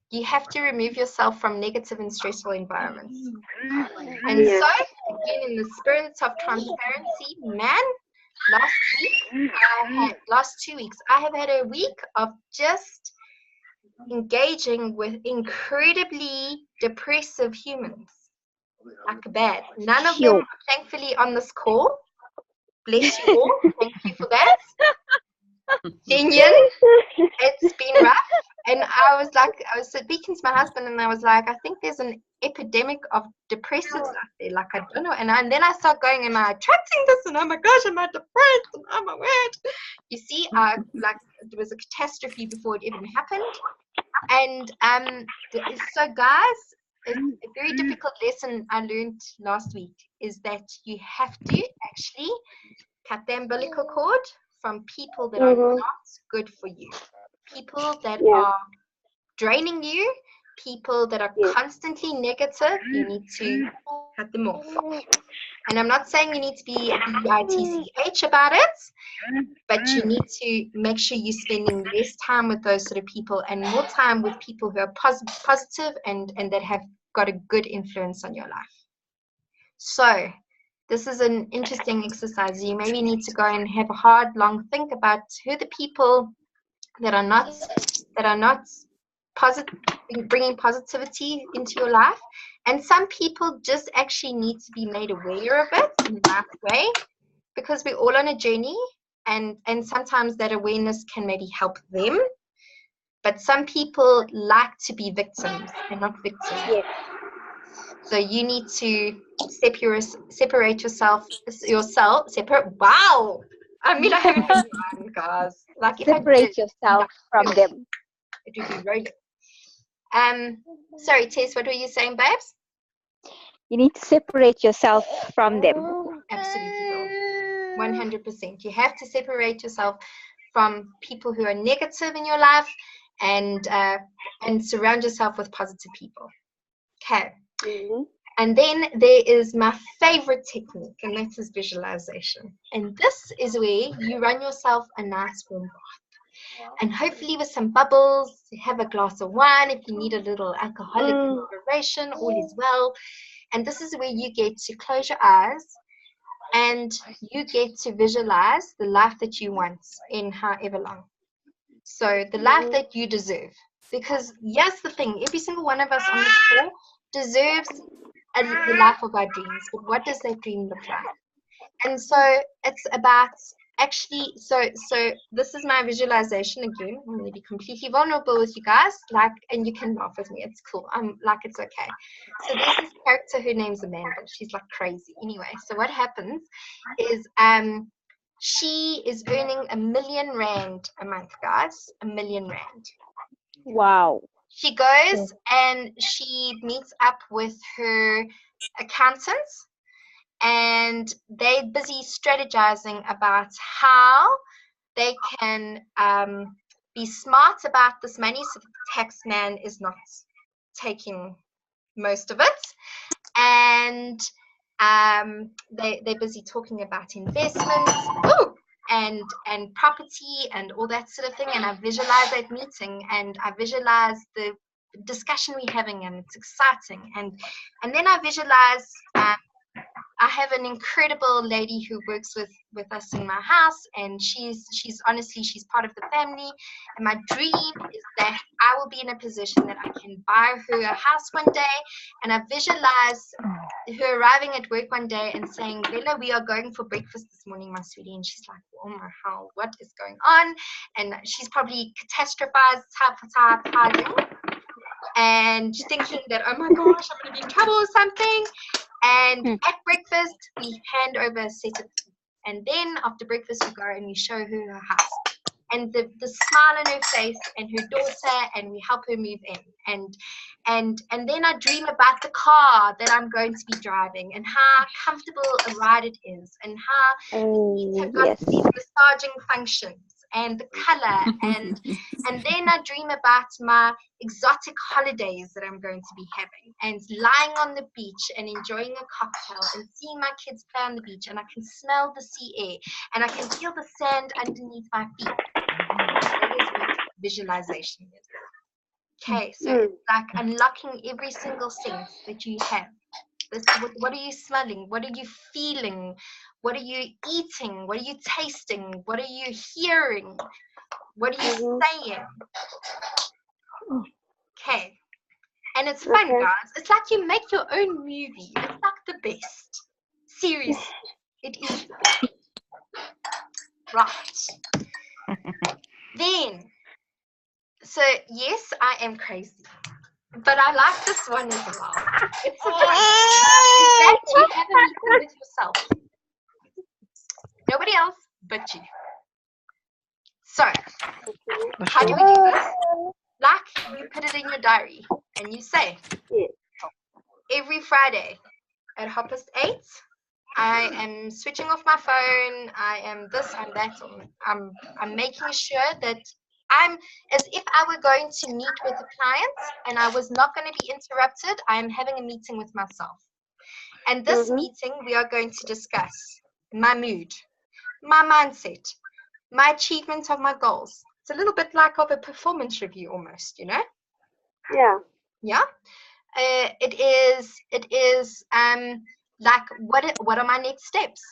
You have to remove yourself from negative and stressful environments. And so, again, in the spirit of transparency, man, last 2 weeks, I have had a week of just engaging with incredibly depressive humans. Like bad. None of them, thankfully, on this call. Bless you all. Thank you for that. Genuine. It's been rough. And I was speaking to my husband, and I was like, I think there's an epidemic of depressives out there. Like, I don't know. And then I start going, am I attracting this? And oh my gosh, am I depressed? And oh my word. You see, it was a catastrophe before it even happened. And so, guys, a very difficult lesson I learned last week is that you have to actually cut the umbilical cord from people that are not good for you, people that are draining you, people that are constantly negative. You need to cut them off. And I'm not saying you need to be bitch about it, but you need to make sure you're spending less time with those sort of people and more time with people who are positive and that have got a good influence on your life. So this is an interesting exercise. You maybe need to go and have a hard, long think about who the people that are not positive, bringing positivity into your life. And some people just actually need to be made aware of it in the right way, because we're all on a journey, and sometimes that awareness can maybe help them. But some people like to be victims and not victims.
Yes.
So you need to separate yourself. Wow. I mean, I haven't been around, guys. Like, if
Separate yourself from them.
It would be rolling. Sorry, Tess, what were you saying, babes?
You need to separate yourself from them.
Absolutely, 100%. You have to separate yourself from people who are negative in your life, and surround yourself with positive people. Okay. And then there is my favorite technique, and that is visualization. And this is where you run yourself a nice warm bath. And hopefully with some bubbles, have a glass of wine. If you need a little alcoholic inspiration, all is well. And this is where you get to close your eyes and you get to visualize the life that you want in however long. So the life that you deserve. Because here's the thing, every single one of us on this call deserves the life of our dreams. But what does that dream look like? And so it's about actually, so this is my visualization again. I'm going to be completely vulnerable with you guys, and you can laugh with me. It's cool. It's okay. So there's this character, her name's Amanda. She's like crazy. Anyway, so what happens is She is earning R1 million a month, guys. R1 million.
Wow.
She goes and she meets up with her accountants, and they're busy strategizing about how they can be smart about this money so the tax man is not taking most of it. And they're busy talking about investments and property and all that sort of thing. And I visualize that meeting, and I visualize the discussion we're having, and it's exciting. And then I visualize I have an incredible lady who works with us in my house, and she's honestly, she's part of the family. And my dream is that I will be in a position that I can buy her a house one day. And I visualize her arriving at work one day and saying, Bella, we are going for breakfast this morning, my sweetie. And she's like, oh my hell, what is going on? And she's probably catastrophizing and thinking that, oh my gosh, I'm going to be in trouble or something. And at breakfast, we hand over a set of food. And then after breakfast, we go and we show her her house. And the smile on her face and her daughter, and we help her move in. And then I dream about the car that I'm going to be driving, and how comfortable a ride it is, and how it's got these massaging functions, and the color, and then I dream about my exotic holidays that I'm going to be having, and lying on the beach and enjoying a cocktail and seeing my kids play on the beach, and I can smell the sea air, and I can feel the sand underneath my feet. That is what visualization is. Okay, so it's like unlocking every single sense that you have. What are you smelling? What are you feeling? What are you eating? What are you tasting? What are you hearing? What are you saying? Okay. And it's fun, guys. It's like you make your own movie. It's like the best. Seriously. It is the best. Right. Then, so yes, I am crazy. But I like this one as well. It's a fun one. Is that you have a meeting with yourself. Nobody else but you. So, how do we do this? Like, you put it in your diary and you say, every Friday at 8:30, I am switching off my phone. I am this, I'm that. I'm making sure that I'm as if I were going to meet with a client and I was not going to be interrupted. I am having a meeting with myself. And this meeting, we are going to discuss my mood, my mindset, my achievement of my goals. It's a little bit like of a performance review almost, you know?
Yeah.
Yeah. It is like what are my next steps?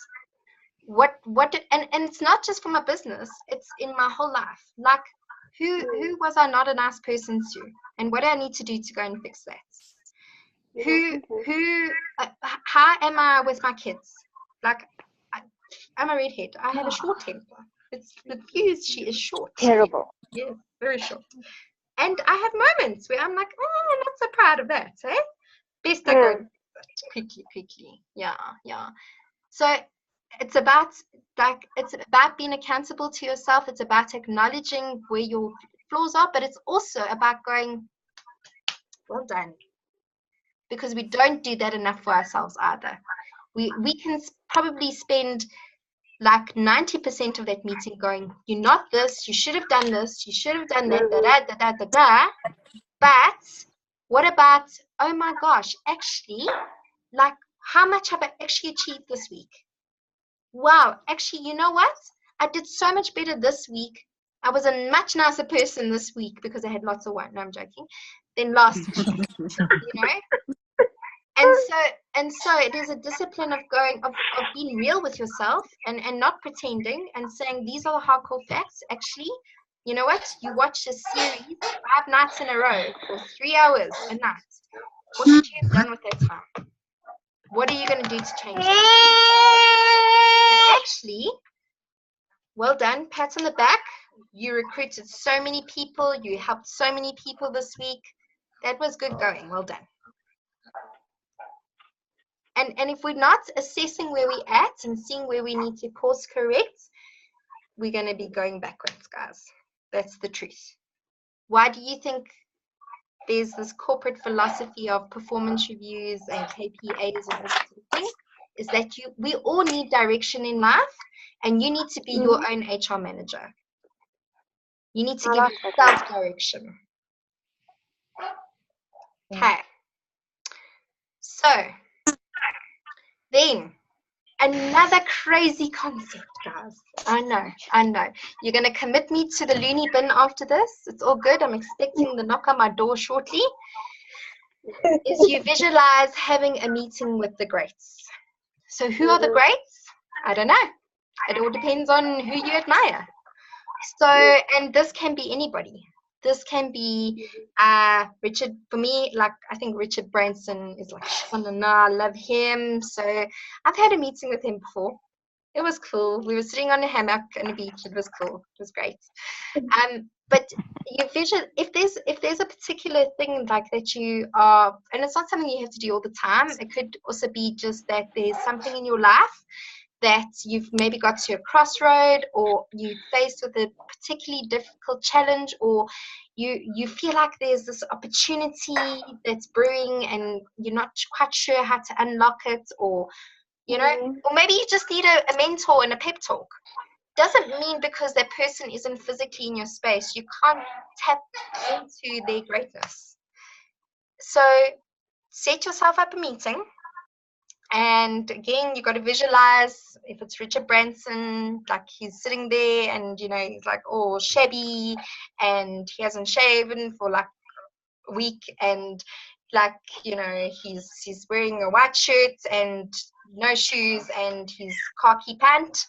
And it's not just for my business, it's in my whole life. Like who was I not a nice person to? And what do I need to do to go and fix that? How am I with my kids? Like I'm a redhead. I have a short temper. It's the fuse, she is short.
Terrible.
Yes, very short. And I have moments where I'm like, oh, I'm not so proud of that, eh? Best I go quickly. Yeah. So it's about being accountable to yourself. It's about acknowledging where your flaws are, but it's also about going, well done. Because we don't do that enough for ourselves either. We can probably spend like 90% of that meeting going, you're not this, you should have done this, you should have done that, But what about, oh my gosh, actually, like how much have I actually achieved this week? Wow, actually, you know what? I did so much better this week. I was a much nicer person this week because I had lots of wine. No, I'm joking. Than last week, you know? And so it is a discipline of being real with yourself and not pretending and saying these are the hardcore facts. Actually, you know what? You watch a series 5 nights in a row for 3 hours a night. What should you have done with that time? What are you going to do to change that? And actually, well done, pat on the back. You recruited so many people. You helped so many people this week. That was good going. Well done. And if we're not assessing where we're at and seeing where we need to course correct, we're going to be going backwards, guys. That's the truth. Why do you think there's this corporate philosophy of performance reviews and KPAs and all that sort of thing? Is that we all need direction in life, and you need to be your own HR manager. You need to give yourself direction. Okay. So then another crazy concept, guys. I know. You're going to commit me to the loony bin after this. It's all good. I'm expecting the knock on my door shortly. Is you visualize having a meeting with the greats. So who are the greats? I don't know. It all depends on who you admire. So, and this can be anybody. This can be Richard. For me, like, I think Richard Branson is like, I love him. So I've had a meeting with him before. It was cool. We were sitting on a hammock on a beach. It was cool. It was great. But you vision, if there's a particular thing like that you are, and it's not something you have to do all the time. It could also be just that there's something in your life that you've maybe got to a crossroad, or you faced with a particularly difficult challenge, or you feel like there's this opportunity that's brewing and you're not quite sure how to unlock it, or or maybe you just need a mentor and a pep talk. Doesn't mean because that person isn't physically in your space you can't tap into their greatness. So set yourself up a meeting. And again, you got to visualize, if it's Richard Branson, like he's sitting there and, he's like all shabby and he hasn't shaven for like a week, and like, he's wearing a white shirt and no shoes and his khaki pant.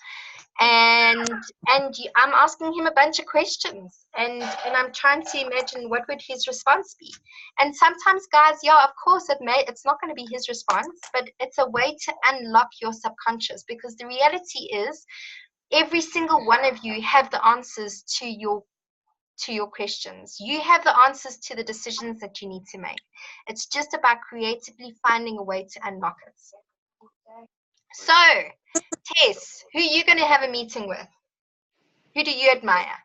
And I'm asking him a bunch of questions, and I'm trying to imagine what would his response be. And sometimes, guys, of course it's not going to be his response, but it's a way to unlock your subconscious, because the reality is every single one of you have the answers to your questions. You have the answers to the decisions that you need to make. It's just about creatively finding a way to unlock it. So, Tess, who are you going to have a meeting with? Who do you admire?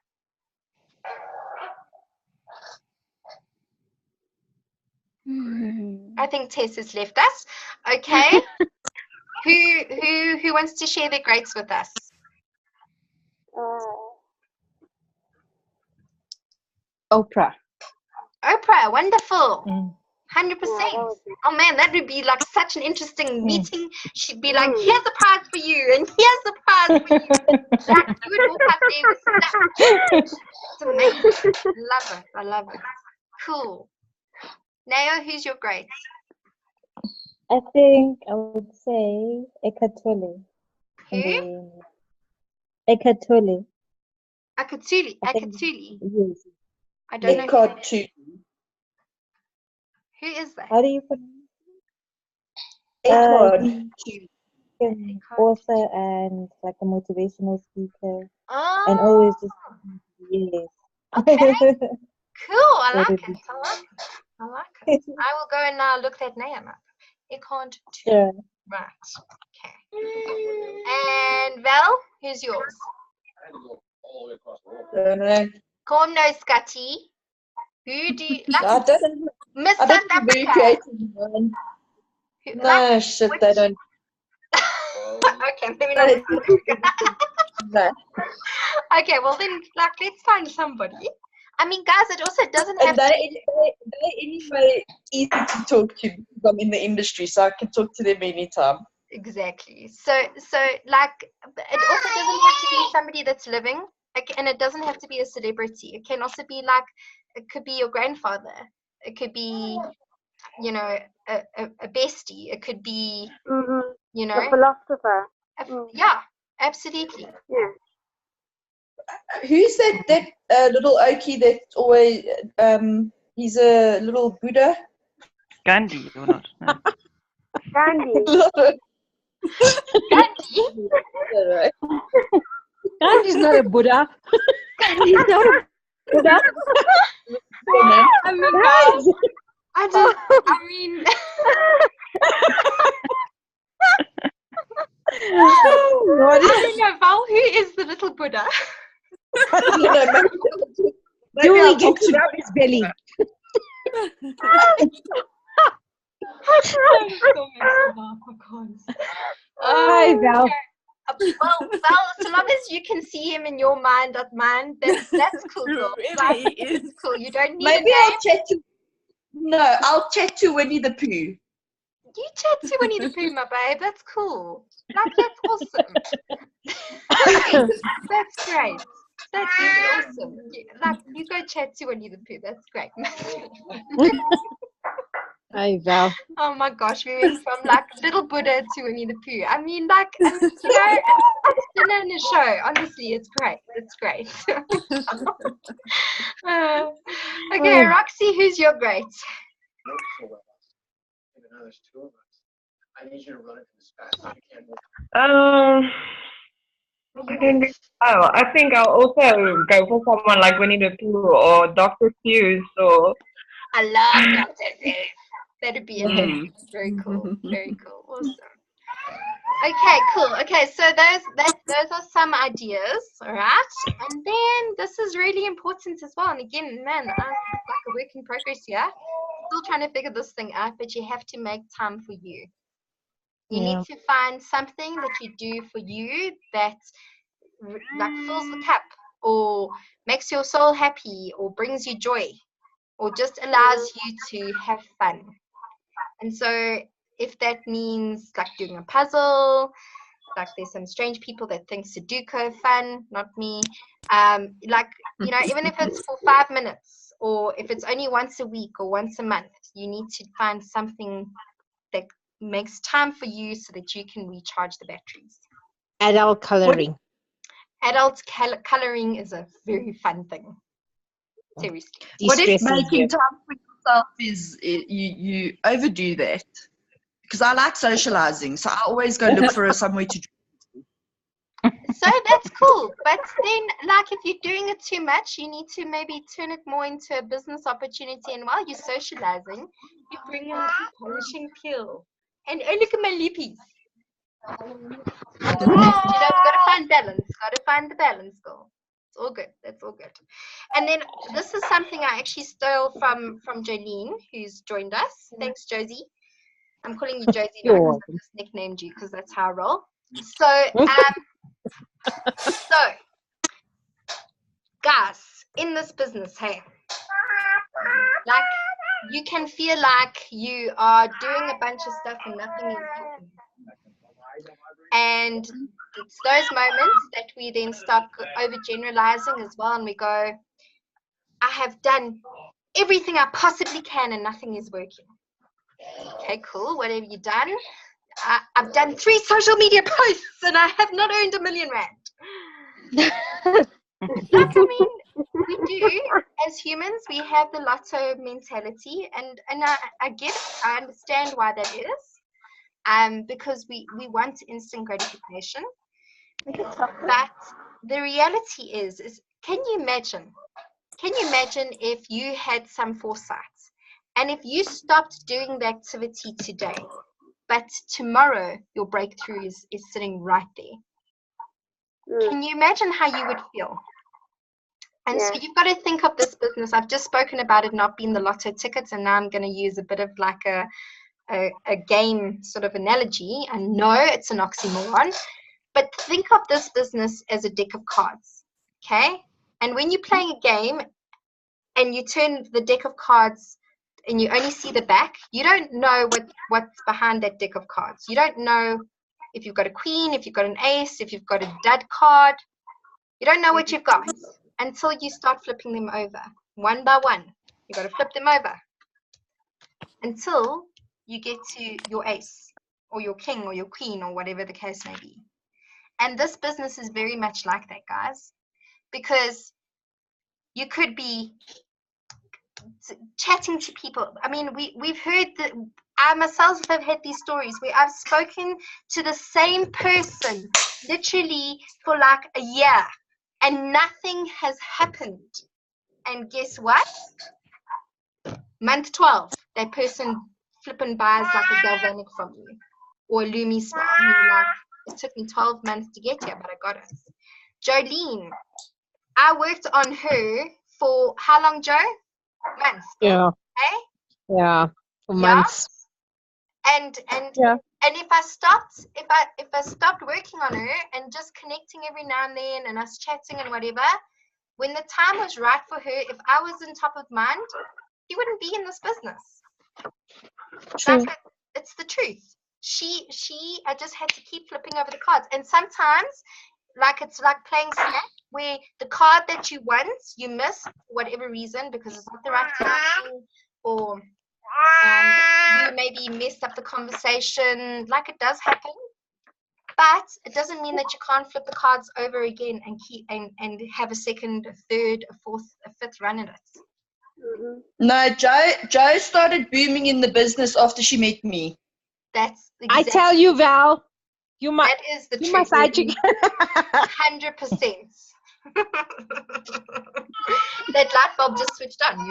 I think Tess has left us. Okay. Who wants to share their greats with us?
Oprah.
Oprah, wonderful. 100%. Oh man, that would be like such an interesting meeting. She'd be like, here's a prize for you, and here's a prize for you. Like, you would walk up there with stuff. It's amazing. I love it. Cool. Nao, who's your great?
I think I would say Ekatole.
Who?
Ekatole.
Akatuli.
Yes.
I don't know.
Ekatuli.
Who is that?
How do you pronounce
it?
An author and like a motivational speaker.
Oh.
And always just, yes.
Okay. Cool. I like it. I will go and now look that name up. Eckhart Tolle.
Sure.
Right. Okay. And Val, who's yours?
Don't know.
Kom no Scotty. Who do you like?
I don't
Miss
I
South
don't very
Africa.
creative one. No, shit, they don't.
Okay, maybe not.
No.
Okay, well then, like, let's find somebody. I mean, guys, it also doesn't have
And they're anyway easy to talk to because I'm in the industry, so I can talk to them anytime.
Exactly. So like, it also doesn't have to be somebody that's living, and it doesn't have to be a celebrity. It can also be like, it could be your grandfather. It could be, a bestie. It could be,
a philosopher.
Yeah, absolutely.
Yeah.
Who's that little Okie that always he's a little Buddha?
Gandhi or not? No.
Gandhi.
Gandhi's not a Buddha. Gandhi's not a Buddha.
I mean,
What
I don't know, Val, who is the little Buddha?
I don't know, maybe
do
I'll
we
talk
get to
to
rub his belly? Hi, Val.
Well, so long as you can see him in your mind, that's cool, girl.
It
Like,
really is.
it's cool. You don't need
maybe
a name.
I'll chat to Winnie the Pooh.
You chat to Winnie the Pooh, my babe. That's cool. Like, that's awesome. That's great. That's really awesome. Like, you go chat to Winnie the Pooh. That's great.
Hi, Val.
Oh my gosh, we went from like little Buddha to Winnie the Pooh. I mean, like, and, you know, it's dinner and a show. Honestly, it's great. It's great. Okay, Roxy, who's your great?
I think I'll also go for someone like Winnie the Pooh or Dr. Seuss or.
I love Dr. Seuss. That'd be amazing. Very cool. Very cool. Awesome. Okay, cool. Okay, so those are some ideas, all right? And then this is really important as well. And again, man, I'm like a work in progress here. Still trying to figure this thing out, but you have to make time for you. You need to find something that you do for you that like fills the cup or makes your soul happy or brings you joy or just allows you to have fun. And so if that means like doing a puzzle, like there's some strange people that think Sudoku are fun, not me. Like, you know, even if it's for 5 minutes or if it's only once a week or once a month, you need to find something that makes time for you so that you can recharge the batteries.
Adult coloring.
Adult coloring is a very fun thing. Seriously.
What if making time for yourself is you overdo that? Because I like socializing, so I always go look for somewhere to.
So that's cool, but then like if you're doing it too much, you need to maybe turn it more into a business opportunity. And while you're socializing, you bring in the polishing peel. And oh, look at my lippies. You know, gotta find balance. Gotta find the balance, girl. It's all good. That's all good. And then this is something I actually stole from Jolene, who's joined us. Thanks, Josie. I'm calling you Josie now because I just nicknamed you because that's how I roll. So, guys, in this business, hey, like you can feel like you are doing a bunch of stuff and nothing is happening. And it's those moments that we then start overgeneralizing as well, and we go, I have done everything I possibly can and nothing is working. Okay, cool. What have you done? I've done 3 social media posts and I have not earned R1 million. Like, I mean, we do as humans, we have the lotto mentality, and I get it. I understand why that is, because we want instant gratification. But the reality is can you imagine if you had some foresight and if you stopped doing the activity today, but tomorrow your breakthrough is sitting right there? Can you imagine how you would feel? And so you've got to think of this business. I've just spoken about it not being the lotto tickets, and now I'm going to use a bit of like a game sort of analogy. I know it's an oxymoron, but think of this business as a deck of cards, okay? And when you're playing a game and you turn the deck of cards and you only see the back, you don't know what's behind that deck of cards. You don't know if you've got a queen, if you've got an ace, if you've got a dud card. You don't know what you've got until you start flipping them over one by one. You've got to flip them over until you get to your ace or your king or your queen or whatever the case may be. And this business is very much like that, guys, because you could be chatting to people. I mean, we've heard that. I myself have had these stories where I've spoken to the same person literally for like a year and nothing has happened. And guess what? Month 12, that person flipping buys like a galvanic from you or a Lumi Spa. And you're like, It took me 12 months to get here, but I got it. Jolene, I worked on her for how long, Joe? Months.
Yeah.
Eh?
Yeah. For
Yeah.
months.
And
Yeah.
and if I stopped working on her and just connecting every now and then and us chatting and whatever, when the time was right for her, if I was on top of mind, she wouldn't be in this business.
True.
Like, it's the truth. I just had to keep flipping over the cards. And sometimes, like, it's like playing Snap, where the card that you want, you miss for whatever reason because it's not the right timing, or you maybe messed up the conversation. Like, it does happen. But it doesn't mean that you can't flip the cards over again and keep and have a second, a third, a fourth, a fifth run at it.
No, Joe started booming in the business after she met me.
That's
I
exactly
tell you, Val, you my
that is the
you my
truth.
side chick.
100%. That light bulb just switched on.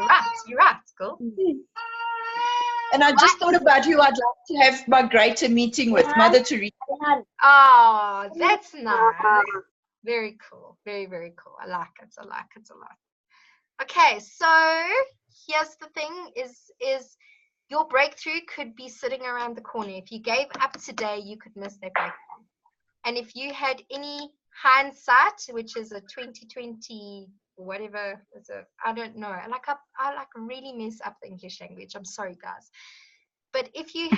You're right, girl.
And I just thought about who I'd like to have my greater meeting with, Mother Teresa.
Oh, that's nice. Very cool. Very, very cool. I like it a lot. Okay, so here's the thing is your breakthrough could be sitting around the corner. If you gave up today, you could miss that breakthrough. And if you had any hindsight, which is a 2020 whatever, I don't know. I really mess up the English language. I'm sorry, guys. But if you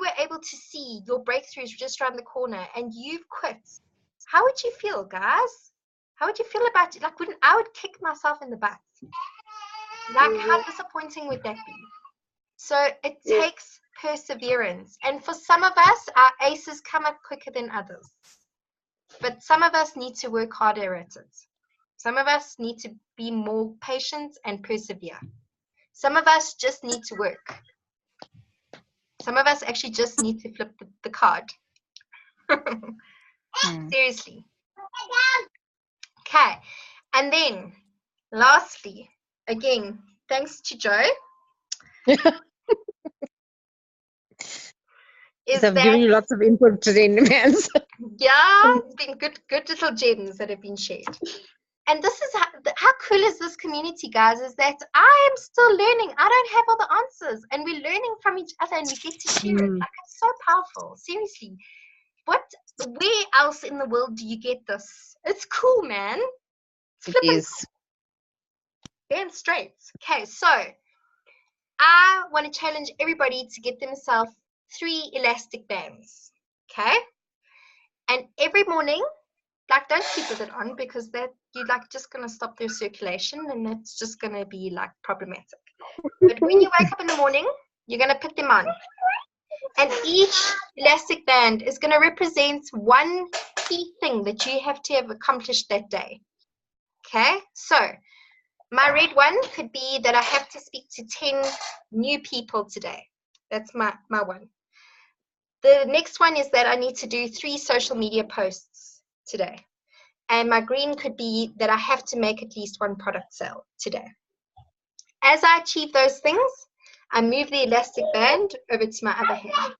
were able to see your breakthroughs just around the corner and you've quit, how would you feel, guys? How would you feel about it? Like, when I would kick myself in the butt. Like, how disappointing would that be? So it takes perseverance. And for some of us, our aces come up quicker than others. But some of us need to work harder at it. Some of us need to be more patient and persevere. Some of us just need to work. Some of us actually just need to flip the card. Seriously. Okay. And then, lastly, again, thanks to Joe.
I've given you lots of input today, man.
Yeah, it's been good little gems that have been shared. And this is how cool is this community, guys, is that I am still learning. I don't have all the answers, and we're learning from each other, and we get to share it. Like, it's so powerful. Seriously. Where else in the world do you get this? It's cool, man.
It is.
Damn straight. Okay, so I want to challenge everybody to get themselves 3 elastic bands. Okay? And every morning, like, don't sleep with it on, because that you're like just gonna stop their circulation, and that's just gonna be like problematic. But when you wake up in the morning, you're gonna put them on. And each elastic band is gonna represent one key thing that you have to have accomplished that day. Okay? So my red one could be that I have to speak to 10 new people today. That's my one. The next one is that I need to do 3 social media posts today. And my green could be that I have to make at least 1 product sale today. As I achieve those things, I move the elastic band over to my other hand.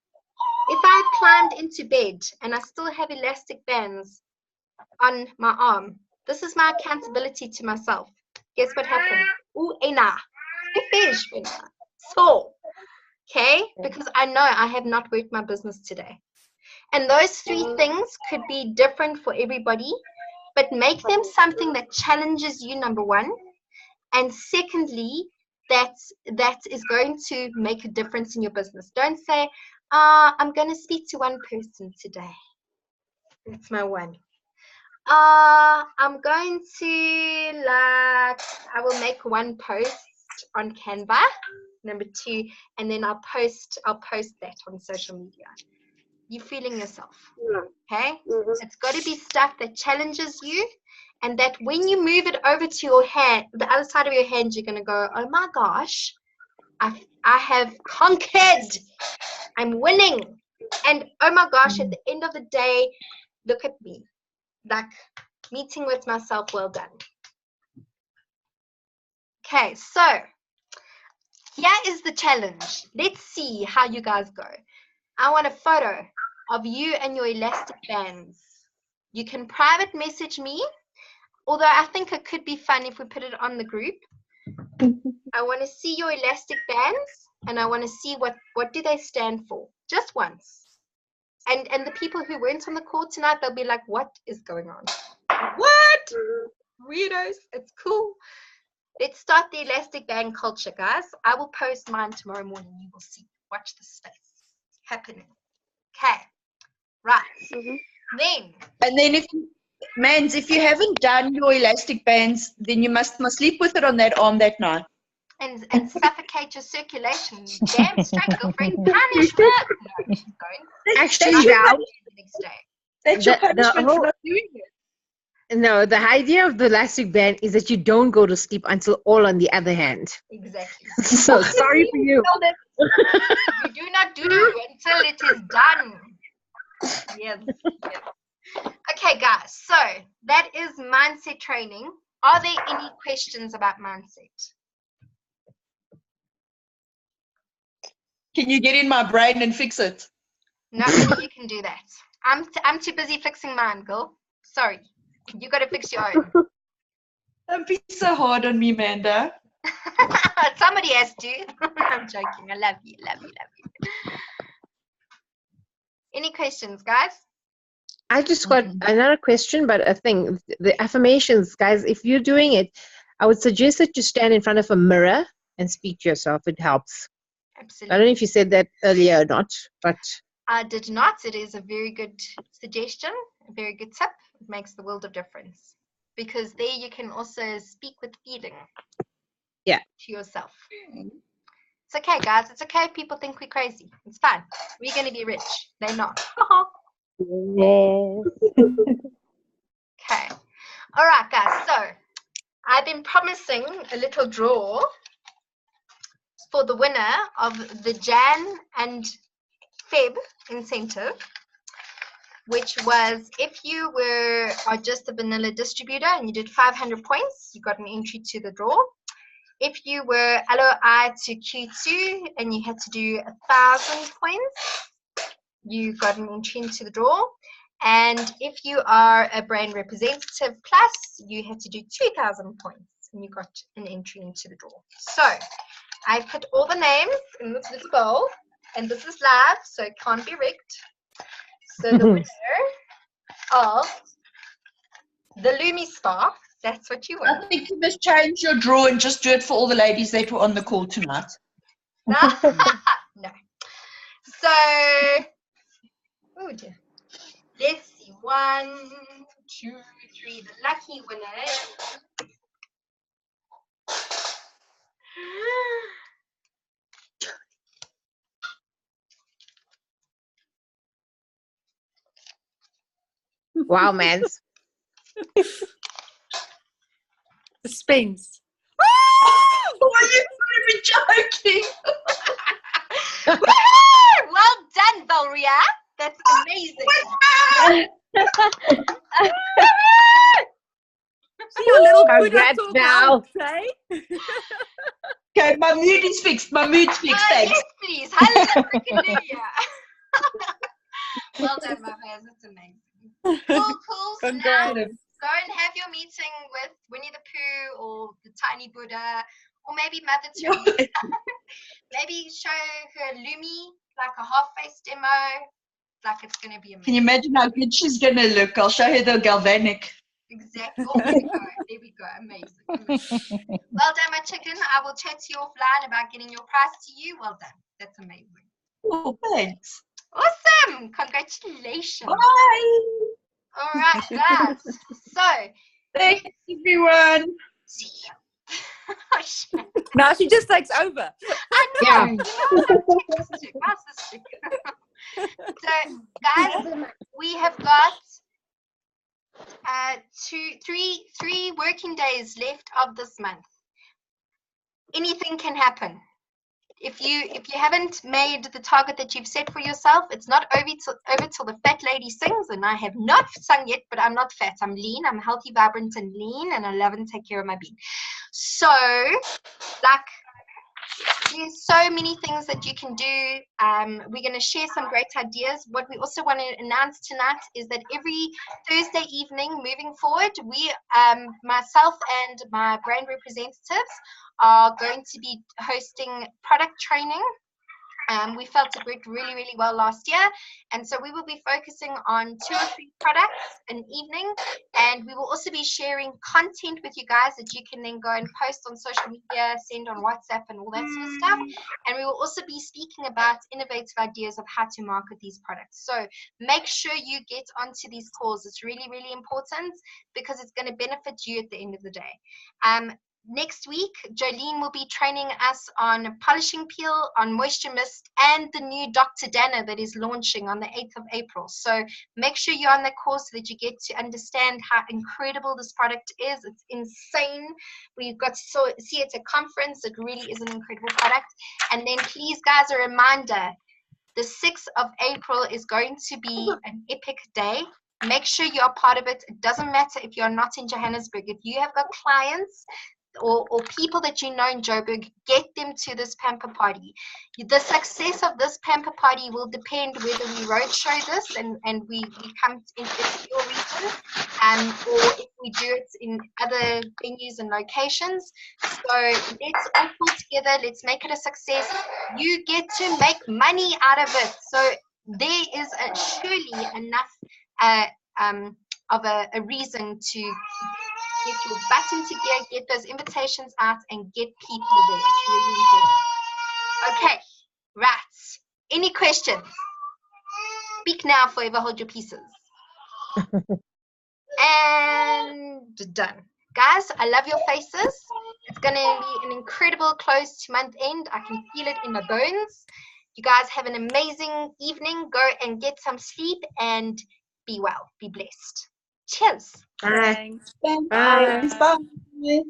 If I climbed into bed and I still have elastic bands on my arm, this is my accountability to myself. Guess what happened? Ooh, Ena. So, okay, because I know I have not worked my business today. And those 3 things could be different for everybody, but make them something that challenges you, number 1. And secondly, that is going to make a difference in your business. Don't say, I'm going to speak to 1 person today. That's my 1. I'm going to, I will make 1 post on Canva, number 2, and then I'll post that on social media. You're feeling yourself, okay? It's got to be stuff that challenges you, and that when you move it over to your hand, the other side of your hand, you're going to go, oh my gosh, I have conquered. I'm winning. And oh my gosh, at the end of the day, look at me. Like, meeting with myself, well done. Okay, so here is the challenge. Let's see how you guys go. I want a photo of you and your elastic bands. You can private message me, although I think it could be fun if we put it on the group. I want to see your elastic bands, and I want to see what do they stand for, just once. And the people who weren't on the call tonight, they'll be like, what is going on? What? Weirdos. It's cool. Let's start the elastic band culture, guys. I will post mine tomorrow morning. You will see. Watch the space happening. Okay. Right. Then.
And then if you haven't done your elastic bands, then you must sleep with it on that arm that night.
And suffocate your circulation. Damn straight, girlfriend. Punishment. No, keep going.
Actually,
the next day.
That's your punishment for not doing it.
No, the idea of the elastic band is that you don't go to sleep until all on the other hand.
Exactly.
So sorry for you.
You do not do until it is done. Yes. Okay, guys. So that is mindset training. Are there any questions about mindset?
Can you get in my brain and fix it?
No, you can do that. I'm too busy fixing mine, girl. Sorry. You got to fix your own.
Don't be so hard on me, Amanda.
Somebody has to. I'm joking. I love you. Love you. Love you. Any questions, guys?
I just got another question, but I think the affirmations, guys, if you're doing it, I would suggest that you stand in front of a mirror and speak to yourself. It helps.
Absolutely.
I don't know if you said that earlier or not, but
I did not. It is a very good suggestion, a very good tip. It makes the world of difference because there you can also speak with feeling.
Yeah.
To yourself. It's okay, guys. It's okay if people think we're crazy. It's fine. We're going to be rich. They're not.
Yes.
Okay. All right, guys. So I've been promising a little draw for the winner of the Jan and Feb incentive, which was if you are just a vanilla distributor and you did 500 points, you got an entry to the draw. If you were LOI to Q2 and you had to do 1,000 points, you got an entry into the draw. And if you are a brand representative plus, you had to do 2,000 points and you got an entry into the draw. So I've put all the names in this little bowl, and this is live, so it can't be rigged. So the winner of the Lumi Spa, that's what you want.
I think you must change your draw and just do it for all the ladies that were on the call tonight.
No. So, oh dear. Let's see. 1, 2, 3. The lucky winner.
wow, man.
Suspense.
Are you joking?
Well done, Valria. That's amazing.
See your little
Congrats, Val.
Okay, my mood is fixed. My mood's fixed. Thanks.
Yes, please. Hallelujah. Well done, my friends. That's amazing. Cool. So now, go and have your meeting with Winnie the Pooh or the Tiny Buddha or maybe Mother Teresa. Maybe show her Lumi, like a half-face demo, like it's going to be amazing.
Can you imagine how good she's going to look? I'll show her the galvanic.
Exactly. Oh, there we go. Amazing. Well done, my chicken. I will chat to you offline about getting your price to you. Well done. That's amazing.
Oh, thanks.
Awesome. Congratulations.
Bye.
All right, guys. So,
thanks, everyone.
See you. Oh, shit.
Now she just takes over.
I know. Yeah. So, guys, we have got three working days left of this month. Anything can happen. If you haven't made the target that you've set for yourself, it's not over till the fat lady sings, and I have not sung yet, but I'm not fat. I'm lean. I'm healthy, vibrant, and lean, and I love and take care of my being. So, like, there's so many things that you can do. We're going to share some great ideas. What we also want to announce tonight is that every Thursday evening moving forward, we, myself and my brand representatives, are going to be hosting product training. We felt it worked really, really well last year. And so we will be focusing on 2 or 3 products an evening. And we will also be sharing content with you guys that you can then go and post on social media, send on WhatsApp and all that sort of stuff. And we will also be speaking about innovative ideas of how to market these products. So make sure you get onto these calls. It's really, really important because it's going to benefit you at the end of the day. Next week, Jolene will be training us on polishing peel, on moisture mist, and the new Dr. Dana that is launching on the 8th of April. So make sure you're on the course so that you get to understand how incredible this product is. It's insane. We've got to see it at conference. It really is an incredible product. And then please, guys, a reminder, the 6th of April is going to be an epic day. Make sure you're part of it. It doesn't matter if you're not in Johannesburg. If you have got clients or people that you know in Joburg, get them to this pamper party. The success of this pamper party will depend whether we roadshow this and we come into your region, or if we do it in other venues and locations. So let's all pull together, let's make it a success. You get to make money out of it. So there is surely enough of a reason to get your butt into gear, get those invitations out, and get people there. It's really important. Okay, right. Any questions? Speak now, forever hold your pieces. And done. Guys, I love your faces. It's going to be an incredible close to month end. I can feel it in my bones. You guys have an amazing evening. Go and get some sleep and be well. Be blessed. Cheers.
Bye.
Bye. Bye.